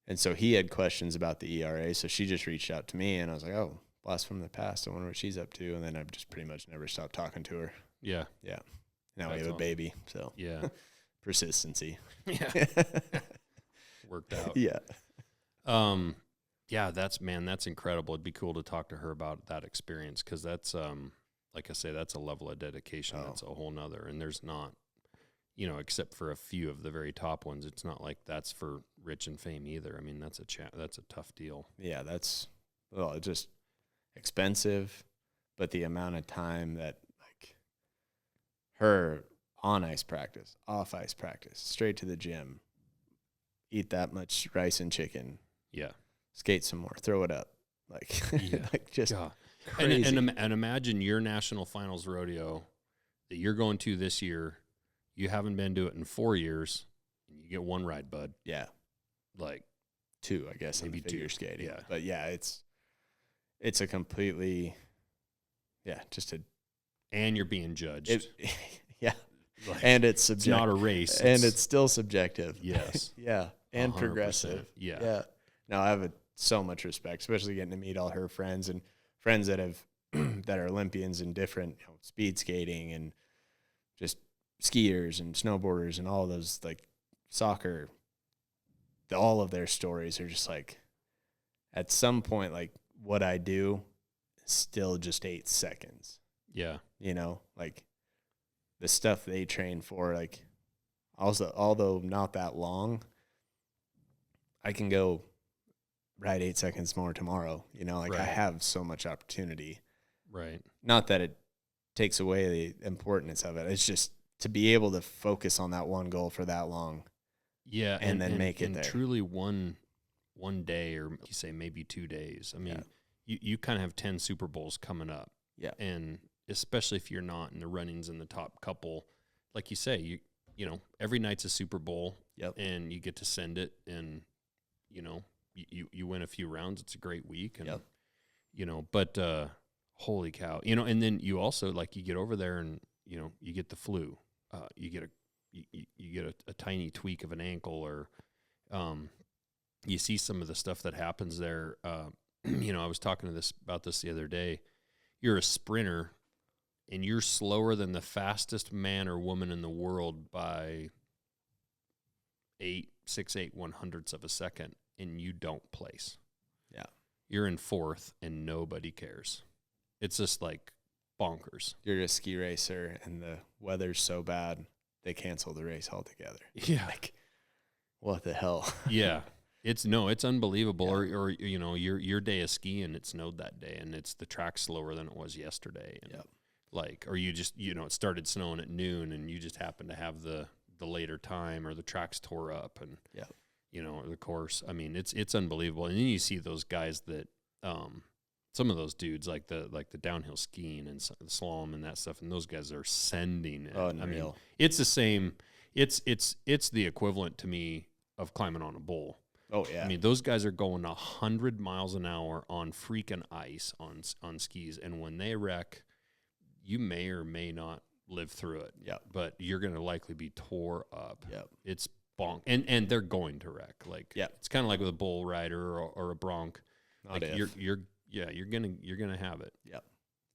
And so he had questions about the ERA, so she just reached out to me, and I was like, oh, blast from the past. I wonder what she's up to. And then I've just pretty much never stopped talking to her. Yeah. Yeah. Now we have a baby, so. Yeah. Persistency. Yeah. Worked out. Yeah. Yeah, that's incredible. It'd be cool to talk to her about that experience, because that's, like I say, that's a level of dedication. Oh. That's a whole nother. And there's not, you know, except for a few of the very top ones, it's not like that's for rich and fame either. I mean, that's a tough deal. Yeah, it's just expensive, but the amount of time that, like, her on ice practice, off ice practice, straight to the gym, eat that much rice and chicken. Yeah. Skate some more, throw it up. Like, yeah. like just yeah. crazy. And imagine your national finals rodeo that you're going to this year. You haven't been to it in 4 years, and you get one ride, bud. Yeah. Like 2, I guess, maybe in figure 2. skating. Yeah. But yeah, it's a completely, just a. And you're being judged. Yeah. Like, and it's subjective. It's not a race. And it's still subjective. Yes. Yeah. And 100%. Progressive. Yeah. Yeah. No, I have so much respect, especially getting to meet all her friends and friends that have that are Olympians in different, speed skating and just skiers and snowboarders and all those, like, soccer. All of their stories are just like, at some point, like, what I do is still just 8 seconds. Yeah. Like the stuff they train for, like, also, although not that long, I can go ride 8 seconds more tomorrow. Like, right. I have so much opportunity. Right. Not that it takes away the importance of it. It's just to be able to focus on that one goal for that long. Yeah. And then make it there. Truly one day, or you say maybe 2 days. I mean, you kind of have 10 Super Bowls coming up. Yeah. And especially if you're not in the runnings in the top couple, like you say, you know, every night's a Super Bowl. Yep. And you get to send it, and, you win a few rounds. It's a great week. And, but holy cow, and then you also, like, you get over there and, you get the flu, you get a tiny tweak of an ankle, or, you see some of the stuff that happens there. I was talking about this the other day. You're a sprinter, and you're slower than the fastest man or woman in the world by 1/hundredths of a second, and you don't place. Yeah. You're in 4th, and nobody cares. It's just like bonkers. You're a ski racer, and the weather's so bad, they cancel the race altogether. Yeah. Like, what the hell? Yeah. It's unbelievable. Yeah. Or your day of skiing, it snowed that day, and it's the track's slower than it was yesterday. And like, or you just, it started snowing at noon, and you just happen to have the later time, or the track's tore up, and or the course. I mean, it's unbelievable. And then you see those guys that, some of those dudes, like the downhill skiing and the slalom and that stuff, and those guys are sending it. Unreal. I mean, it's the same. It's the equivalent to me of climbing on a bull. Oh, yeah. I mean, those guys are going 100 miles an hour on freaking ice on skis, and when they wreck, you may or may not live through it. Yeah. But you're going to likely be tore up. Yeah. It's bonk, and they're going to wreck. Like, yeah, it's kind of like with a bull rider or a bronc. Not like if. you're gonna have it. Yep.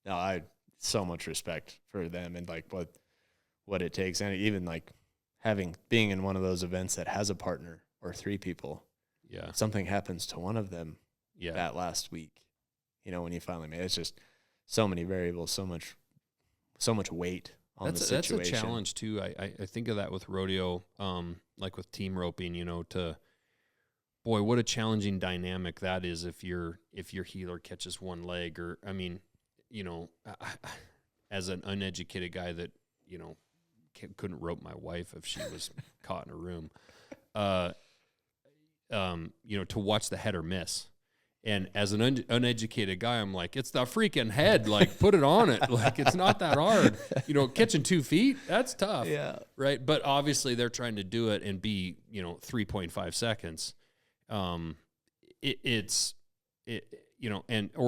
No, I so much respect for them and like what it takes, and even like being in one of those events that has a partner or 3 people. Yeah. Something happens to one of them. Yeah. That last week, when you finally made it, it's just so many variables, so much weight on the situation. That's a challenge too. I think of that with rodeo, like with team roping, boy, what a challenging dynamic that is if your heeler catches one leg, or, I mean, as an uneducated guy that, couldn't rope my wife if she was caught in a room, to watch the head or miss. And as an uneducated guy, I'm like, it's the freaking head. Like, put it on it. Like, it's not that hard. Catching 2 feet, that's tough. Yeah. Right. But obviously they're trying to do it and be, 3.5 seconds. Or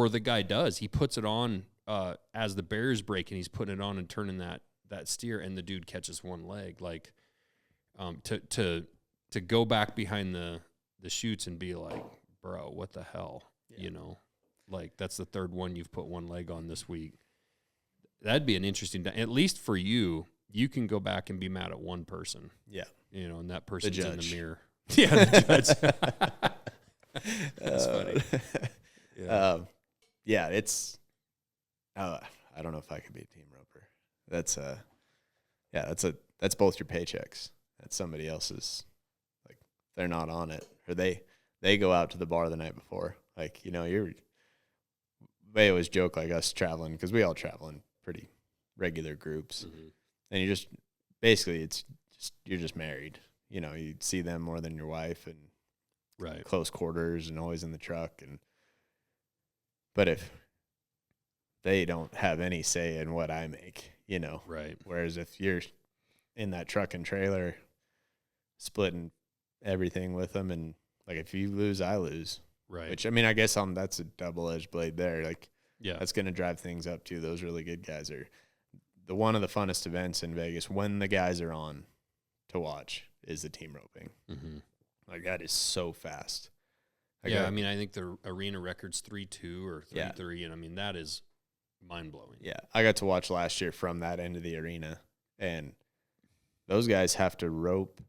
the guy does. He puts it on as the barrier's breaking. He's putting it on and turning that steer, and the dude catches one leg. Like, to go back behind the chutes and be like, bro, what the hell? Yeah. Like, that's the 3rd one you've put one leg on this week. That'd be an interesting, at least for you can go back and be mad at one person. Yeah. And that person's in the mirror. Yeah, the judge. That's funny. Yeah. It's, I don't know if I could be a team roper. That's both your paychecks. That's somebody else's, like, they're not on it, or they go out to the bar the night before. Like, they always joke, like, us traveling, because we all travel in pretty regular groups. Mm-hmm. And you just, basically, you're just married. You see them more than your wife, and right, close quarters, and always in the truck. But if they don't have any say in what I make, right. Whereas if you're in that truck and trailer, splitting everything with them, and like, if you lose, I lose. Right. Which, I mean, I guess that's a double-edged blade there. Like, yeah, that's going to drive things up too. Those really good guys are one of the funnest events in Vegas when the guys are on to watch is the team roping. Mm-hmm. Like, that is so fast. I mean, I think the arena record's 3.2 or 3.3, and I mean, that is mind-blowing. Yeah. I got to watch last year from that end of the arena, and those guys have to rope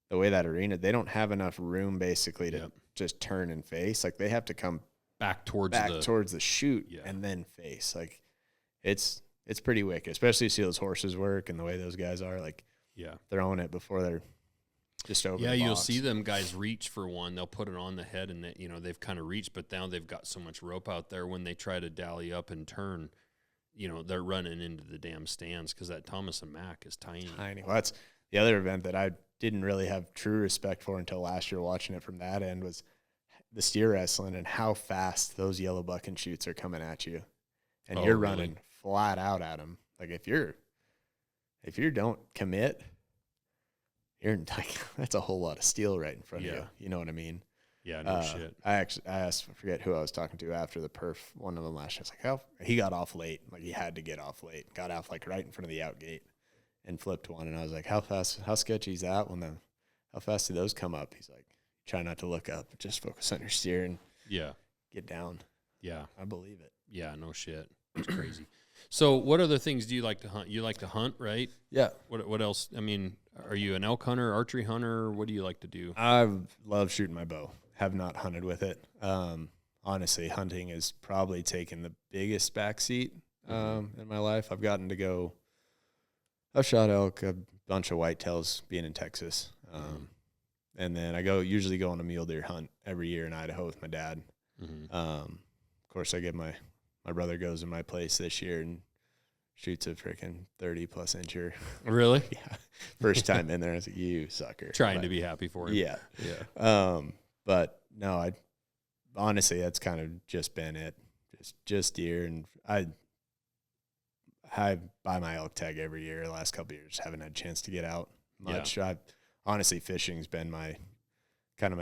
the way that arena, they don't have enough room basically to just turn and face. Like, they have to come back towards the chute and then face. Like, it's pretty wicked, especially to see those horses work and the way those guys are. Like, throwing it before they're just over. Yeah, you'll see them guys reach for one. They'll put it on the head, and they've kind of reached, but now they've got so much rope out there. When they try to dally up and turn, they're running into the damn stands, because that Thomas and Mack is tiny. Well, that's the other event that I didn't really have true respect for until last year, watching it from that end, was the steer wrestling and how fast those yellow buck and chutes are coming at you, and you're running flat out at them. Like, if you don't commit, you're like, that's a whole lot of steel right in front of you. You know what I mean? Yeah, no shit. I asked, I forget who I was talking to after the perf, one of them last year. I was like, he got off late. Like, he had to get off late. Got off, like, right in front of the out gate and flipped one. And I was like, how sketchy is that how fast do those come up? He's like, try not to look up, just focus on your steer and get down. Yeah. I believe it. Yeah, no shit. It's crazy. So what other things do you like to hunt? You like to hunt, right? Yeah. What else? I mean, are you an elk hunter, archery hunter? What do you like to do? I love shooting my bow. Have not hunted with it. Honestly, hunting has probably taken the biggest backseat in my life. I've shot elk, a bunch of whitetails being in Texas. And then I usually go on a mule deer hunt every year in Idaho with my dad. Mm-hmm. Of course, I get my brother goes in my place this year and shoots a freaking 30-plus incher. Really? Yeah. First time in there, I was like, you sucker. Trying to be happy for him. Yeah. Yeah. But no, honestly, that's kind of just been it. Just deer. And I buy my elk tag every year. The last couple of years, haven't had a chance to get out much. Yeah. Honestly, fishing's been my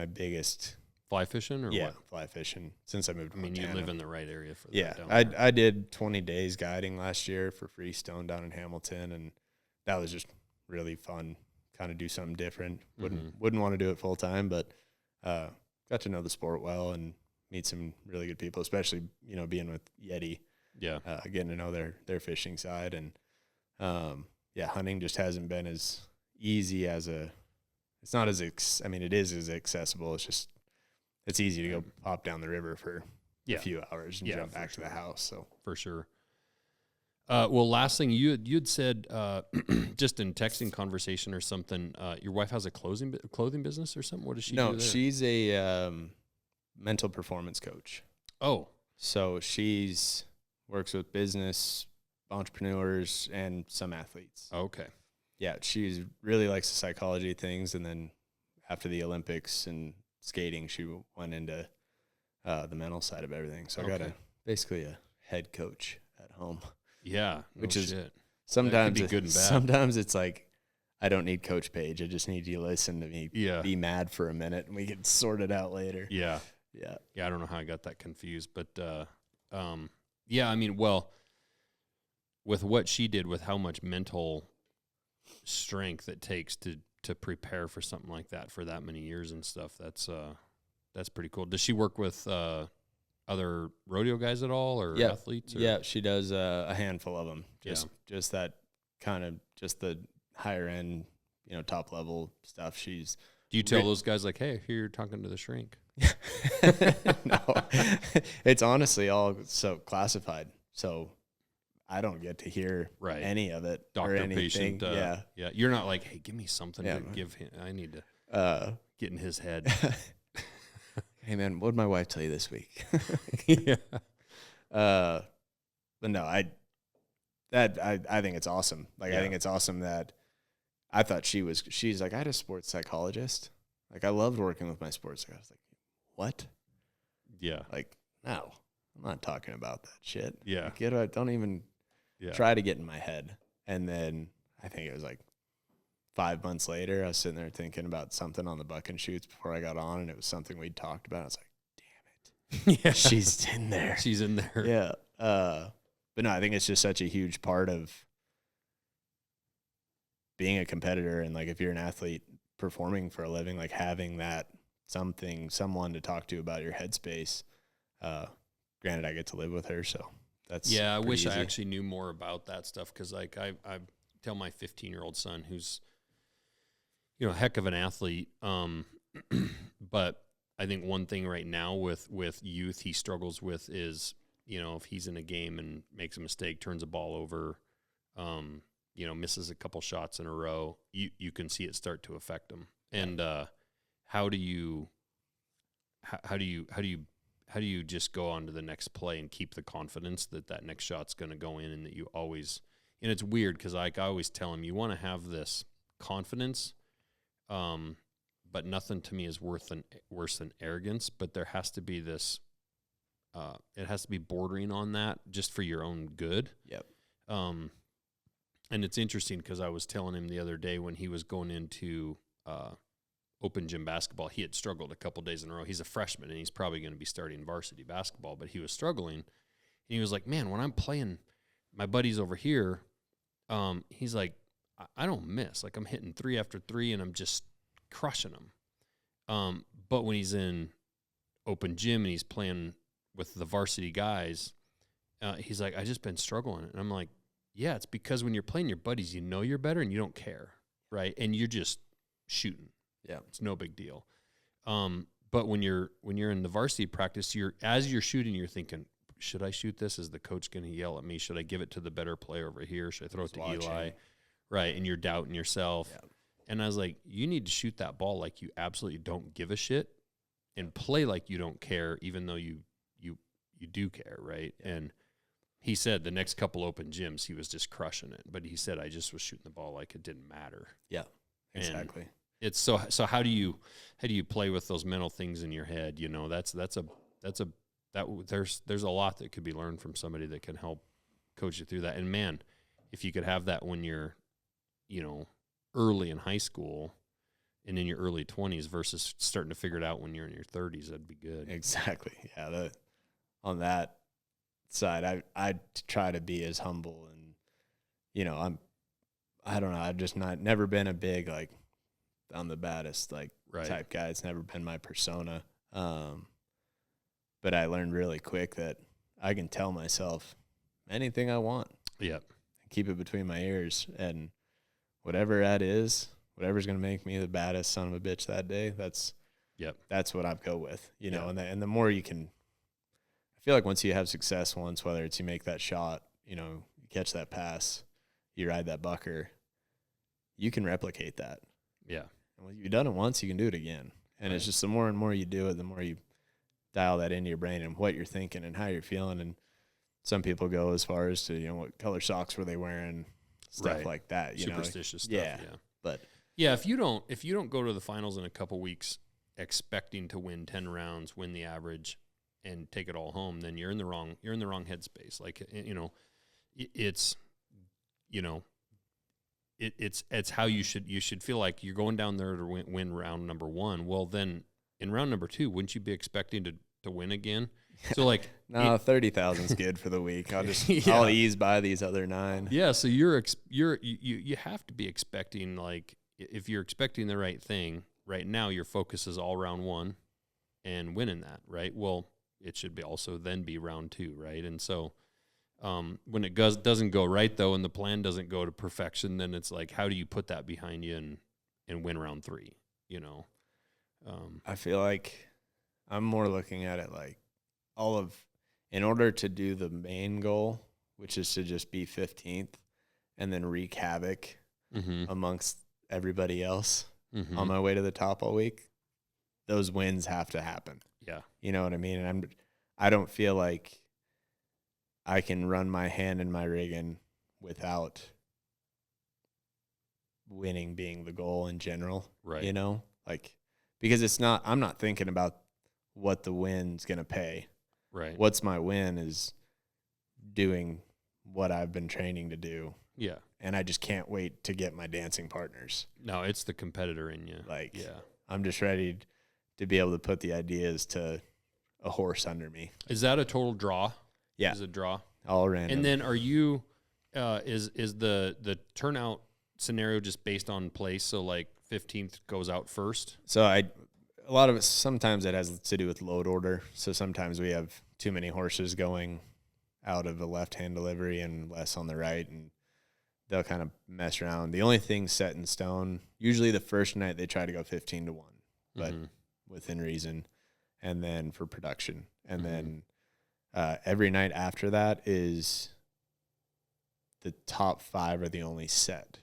biggest. Fly fishing or what? Fly fishing since I moved to Montana. You live in the right area for that. Yeah, I did 20 days guiding last year for Freestone down in Hamilton, and that was just really fun, kind of do something different. Wouldn't want to do it full time, but got to know the sport well and meet some really good people, especially, you know, being with Yeti. Yeah. Getting to know their fishing side. And, hunting just hasn't been as easy as it's not as, it is as accessible. It's just, it's easy to go pop down the river for a few hours and jump back to the house. So for sure. Well, last thing you'd said, just in texting conversation or something, your wife has a clothing business or something. What does she do there? She's a mental performance coach. Oh, so she's works with business entrepreneurs and some athletes. Okay. Yeah, she really likes the psychology things, and then after the Olympics and skating, she went into the mental side of everything. So I got basically a head coach at home. Yeah, which is shit. Sometimes be good and bad. Sometimes it's like, I don't need Coach Page. I just need you to listen to me. Yeah. Be mad for a minute, and we can sort it out later. Yeah. Yeah. Yeah. I don't know how I got that confused, but yeah. I mean, well, with what she did, with how much mental strength it takes to prepare for something like that for that many years and stuff, that's pretty cool. Does she work with other rodeo guys at all, or athletes? Or? Yeah, she does a handful of them. Just that kind of just the higher end, you know, top level stuff. Do you tell those guys like, hey, here you're talking to the shrink? No, it's honestly all so classified. So I don't get to hear any of it. Doctor, or anything. Patient. Yeah. You're not like, hey, give me something to give him. I need to get in his head. Hey man, what did my wife tell you this week? Yeah. But no, I think it's awesome. Like, I think it's awesome that I thought she's like, I had a sports psychologist. Like, I loved working with my sports. I was like, what? Yeah. Like, no, I'm not talking about that shit. Yeah. Like, don't even try to get in my head. And then I think it was like 5 months later, I was sitting there thinking about something on the buck and shoots before I got on, and it was something we'd talked about. I was like, damn it. Yeah. She's in there. She's in there. Yeah. But no, I think it's just such a huge part of being a competitor. And like, if you're an athlete performing for a living, like having that someone to talk to about your headspace. Granted, I get to live with her, so that's I wish easy. I actually knew more about that stuff, because like I tell my 15-year-old son, who's, you know, a heck of an athlete, but I think one thing right now with youth he struggles with is, you know, if he's in a game and makes a mistake, turns a ball over, you know, misses a couple shots in a row, you can see it start to affect him. And how do you just go on to the next play and keep the confidence that next shot's going to go in, and that you always, and it's weird because like I always tell him, you want to have this confidence, but nothing to me is worse than arrogance, but there has to be this, it has to be bordering on that just for your own good. Yep. And it's interesting because I was telling him the other day when he was going into open gym basketball, he had struggled a couple days in a row. He's a freshman, and he's probably going to be starting varsity basketball, but he was struggling. And he was like, man, when I'm playing my buddies over here, he's like, I don't miss. Like, I'm hitting 3 after 3, and I'm just crushing them. But when he's in open gym and he's playing with the varsity guys, he's like, I just been struggling. And I'm like, yeah, it's because when you're playing your buddies, you know you're better and you don't care, right? And you're just shooting. Yeah, it's no big deal. But when you're in the varsity practice, as you're shooting, you're thinking, should I shoot this? Is the coach going to yell at me? Should I give it to the better player over here? Should I throw it to Eli? Right, and you're doubting yourself. Yeah. And I was like, you need to shoot that ball like you absolutely don't give a shit, and play like you don't care, even though you do care, right? Yeah. And he said the next couple open gyms, he was just crushing it. But he said, I just was shooting the ball like it didn't matter. Yeah, exactly. And it's so how do you play with those mental things in your head? You know, there's a lot that could be learned from somebody that can help coach you through that. And man, if you could have that when you're, you know, early in high school and in your early 20s versus starting to figure it out when you're in your 30s, that'd be good. Exactly. Yeah. On that side, I try to be as humble, and, you know, I don't know. I've just never been a big, like, I'm the baddest right. type guy. It's never been my persona. But I learned really quick that I can tell myself anything I want. Yep. Keep it between my ears, and whatever that is, whatever's going to make me the baddest son of a bitch that day, that's what I go with, you know. And the more you can, I feel like once you have success once, whether it's you make that shot, you know, you catch that pass, you ride that bucker, you can replicate that. Yeah. And when you've done it once, you can do it again. And it's just the more and more you do it, the more you dial that into your brain and what you're thinking and how you're feeling. And some people go as far as to, you know, what color socks were they wearing, stuff like that. You Superstitious know? stuff. Yeah. But yeah, if you don't go to the finals in a couple weeks expecting to win 10 rounds, win the average, and take it all home, then you're in the wrong headspace. Like, you know, it's how you should feel like you're going down there to win round number 1. Well, then in round number 2, wouldn't you be expecting to win again? So like, no, 30,000's good for the week. I'll ease by these other 9. Yeah. So you have to be expecting, like, if you're expecting the right thing right now, your focus is all round 1 and winning that, right? Well, it should be also then be round 2, right? And so when it doesn't go right though, and the plan doesn't go to perfection, then it's like, how do you put that behind you and win round 3? You know, I feel like I'm more looking at it like in order to do the main goal, which is to just be 15th and then wreak havoc amongst everybody else on my way to the top all week, those wins have to happen. Yeah. You know what I mean? And I don't feel like I can run my hand in my rigging without winning being the goal in general. Right. You know? Like, because I'm not thinking about what the win's going to pay. Right. What's my win is doing what I've been training to do. Yeah. And I just can't wait to get my dancing partners. No, it's the competitor in you. Like, I'm just ready to be able to put the ideas to a horse under me. Is that a total draw? Yeah. Is it a draw? All random. And then are you, is the turnout scenario just based on place? So like 15th goes out first? So a lot of it, sometimes it has to do with load order. So sometimes we have too many horses going out of a left-hand delivery and less on the right, and they'll kind of mess around. The only thing set in stone, usually the first night they try to go 15-1, but within reason, and then for production. And then every night after that is the top 5 are the only set.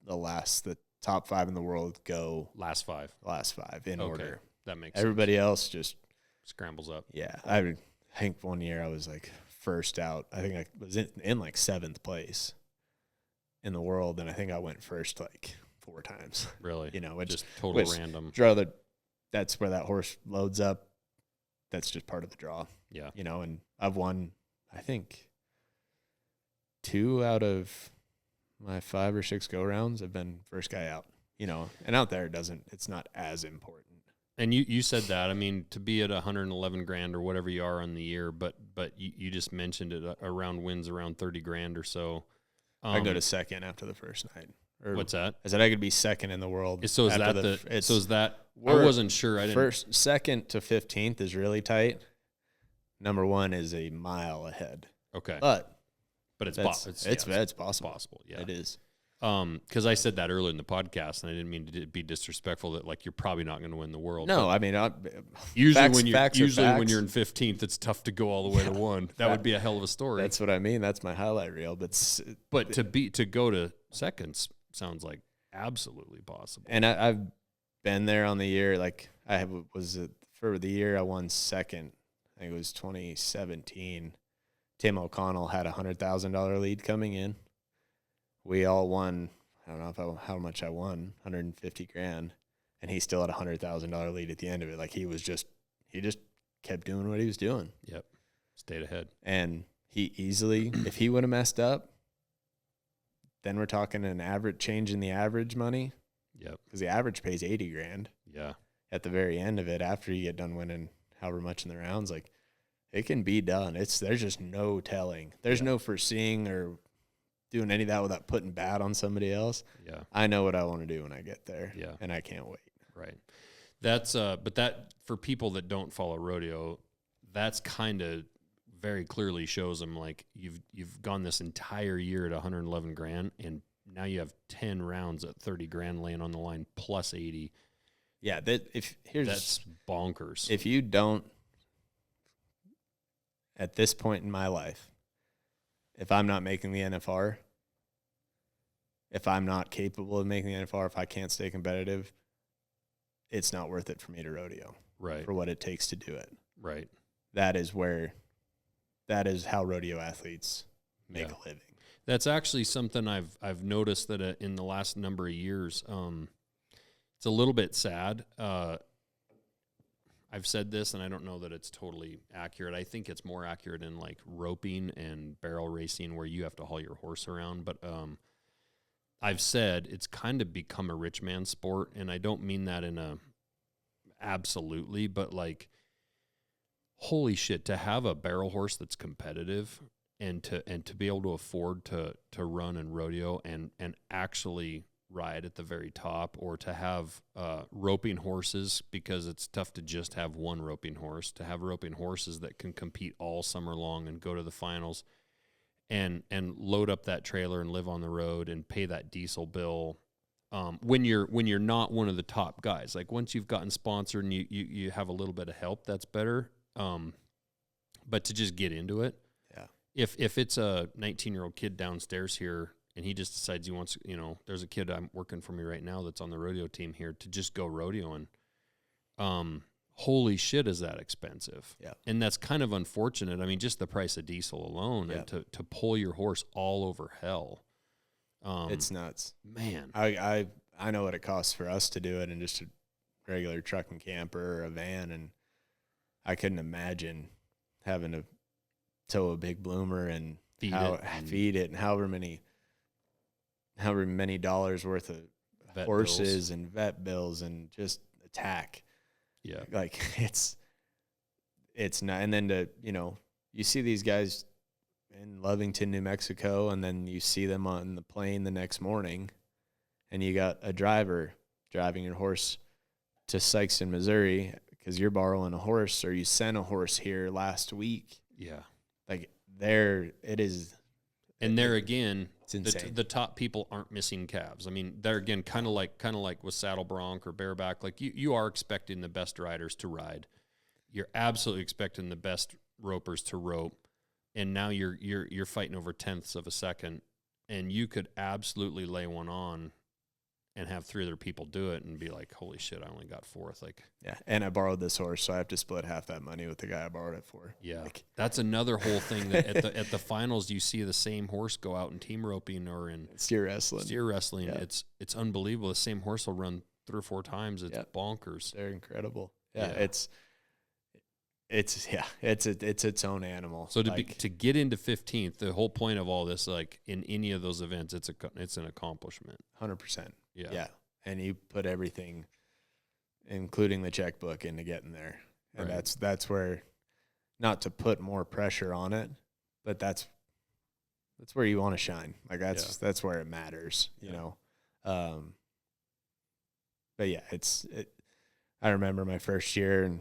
The top 5 in the world go last 5 in order. That makes everybody sense. Else just scrambles up. Yeah. I think one year I was like first out. I think I was in like 7th place in the world, and I think I went first like 4 times. Really? You know, just total random. That's where that horse loads up. That's just part of the draw. Yeah. You know, and I've won, I think, 2 out of my 5 or 6 go-rounds. I've been first guy out, you know, and out there it's not as important. And you said that, I mean, to be at 111 grand or whatever you are on the year, but you just mentioned it, around wins around 30 grand or so. I go to second after the first night. What's that? I said I could be second in the world. So is that I wasn't sure. I didn't. Second to 15th is really tight. Number 1 is a mile ahead. Okay. But it's possible. Possible. Yeah. It is. Because I said that earlier in the podcast, and I didn't mean to be disrespectful. That like you're probably not going to win the world. No, I mean, usually when you're in 15th, it's tough to go all the way to 1. That would be a hell of a story. That's what I mean. That's my highlight reel. But to go to seconds sounds like absolutely possible. And I've been there on the year. Like for the year I won second. I think it was 2017. Tim O'Connell had $100,000 lead coming in. We all won. I don't know how much I won, 150 grand, and he still had $100,000 lead at the end of it. Like he just kept doing what he was doing. Yep, stayed ahead. And he easily, if he would have messed up, then we're talking an average change in the average money. Yep, because the average pays 80 grand. Yeah, at the very end of it, after you get done winning however much in the rounds, like it can be done. There's just no telling. There's no foreseeing or doing any of that without putting bad on somebody else. Yeah. I know what I want to do when I get there. Yeah. And I can't wait. Right. That's but that for people that don't follow rodeo, that's kind of very clearly shows them like you've gone this entire year at 111 grand and now you have 10 rounds at 30 grand laying on the line plus 80. Yeah, that's bonkers. If you don't, at this point in my life, if I'm not making the NFR, if I'm not capable of making the NFR, if I can't stay competitive, it's not worth it for me to rodeo. Right. For what it takes to do it. Right. That is how rodeo athletes make a living. That's actually something I've noticed that in the last number of years, it's a little bit sad. I've said this, and I don't know that it's totally accurate. I think it's more accurate in like roping and barrel racing where you have to haul your horse around. But I've said it's kind of become a rich man sport, and I don't mean that in a absolutely, but like, holy shit, to have a barrel horse that's competitive and to be able to afford to run and rodeo and actually ride at the very top, or to have roping horses, because it's tough to just have one roping horse, to have roping horses that can compete all summer long and go to the finals and load up that trailer and live on the road and pay that diesel bill when you're not one of the top guys. Like once you've gotten sponsored and you have a little bit of help, that's better. But to just get into it, yeah. If it's a 19-year-old kid downstairs here and he just decides he wants, there's a kid I'm working for me right now that's on the rodeo team here to just go rodeoing. Holy shit, is that expensive? Yeah. And that's kind of unfortunate. I mean, just the price of diesel alone, yeah. and to pull your horse all over hell. It's nuts. Man. I know what it costs for us to do it in just a regular truck and camper or a van, and I couldn't imagine having to tow a big bloomer and feed it and however many dollars worth of horses bills and vet bills and just attack. Yeah. Like it's not, and then you see these guys in Lovington, New Mexico, and then you see them on the plane the next morning, and you got a driver driving your horse to Sykeston, Missouri, because you're borrowing a horse, or you sent a horse here last week. Yeah. Like there it is. And there again, it's insane. The top people aren't missing calves. I mean, they're again kind of like with saddle bronc or bareback. Like you are expecting the best riders to ride. You're absolutely expecting the best ropers to rope. And now you're fighting over tenths of a second, and you could absolutely lay one on and have three other people do it and be like, holy shit, I only got fourth. Like, yeah. And I borrowed this horse, so I have to split half that money with the guy I borrowed it for. Yeah. That's another whole thing that at the finals, you see the same horse go out in team roping or in steer wrestling. Yeah. It's unbelievable. The same horse will run 3 or 4 times. It's bonkers. They're incredible. Yeah. It's its own animal. So to get into 15th, the whole point of all this, like in any of those events, it's an accomplishment. 100%. Yeah. Yeah. And you put everything, including the checkbook, into getting there. And that's where, not to put more pressure on it, but that's where you want to shine. Like that's where it matters, you know? But yeah, I remember my first year, and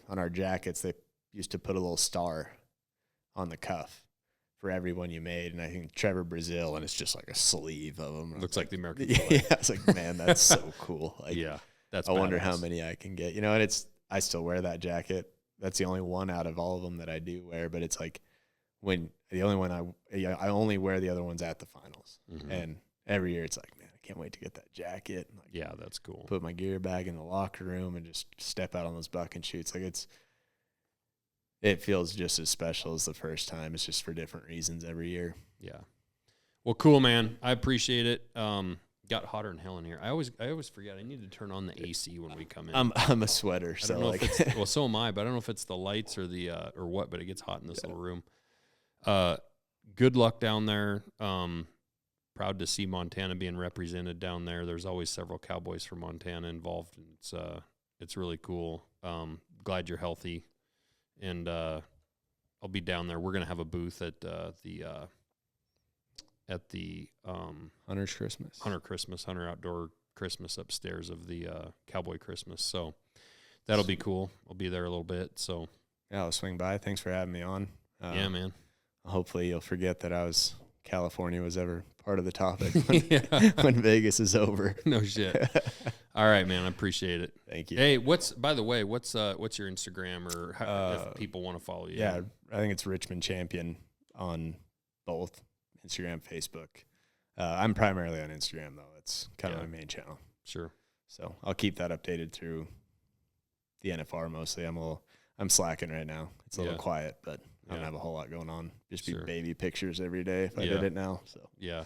on our jackets, they used to put a little star on the cuff for everyone you made. And I think Trevor Brazil, and it's just like a sleeve of them. Looks like the American flag. Yeah, I was like, man, that's so cool. Like, yeah, that's I wonder how many I can get. And I still wear that jacket. That's the only one out of all of them that I do wear. But it's like the only one I only wear the other ones at the finals. Mm-hmm. And every year it's like, man, I can't wait to get that jacket. And yeah, that's cool. Put my gear bag in the locker room and just step out on those buck and shoots. Like it feels just as special as the first time. It's just for different reasons every year. Yeah. Well, cool, man. I appreciate it. Got hotter than hell in here. I always forget. I need to turn on the AC when we come in. I'm a sweater, so like well, so am I. But I don't know if it's the lights or the or what. But it gets hot in this little room. Good luck down there. Proud to see Montana being represented down there. There's always several Cowboys from Montana involved, and it's really cool. Glad you're healthy, and I'll be down there. We're gonna have a booth at the at the Hunter's Christmas. Hunter Outdoor Christmas upstairs of the Cowboy Christmas. So that'll be cool. I'll be there a little bit. So yeah, I'll swing by. Thanks for having me on. Yeah, man. Hopefully you'll forget that California was ever part of the topic when Vegas is over. No shit. All right, man. I appreciate it. Thank you. Hey, by the way, what's your Instagram or if people want to follow you? Yeah, I think it's Richmond Champion on both Instagram, Facebook. I'm primarily on Instagram though. It's kind of my main channel. Sure. So I'll keep that updated through the NFR mostly. I'm slacking right now. It's a little quiet, but I don't have a whole lot going on. Just be baby pictures every day if I did it now. So yeah.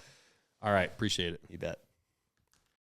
All right. Appreciate it. You bet.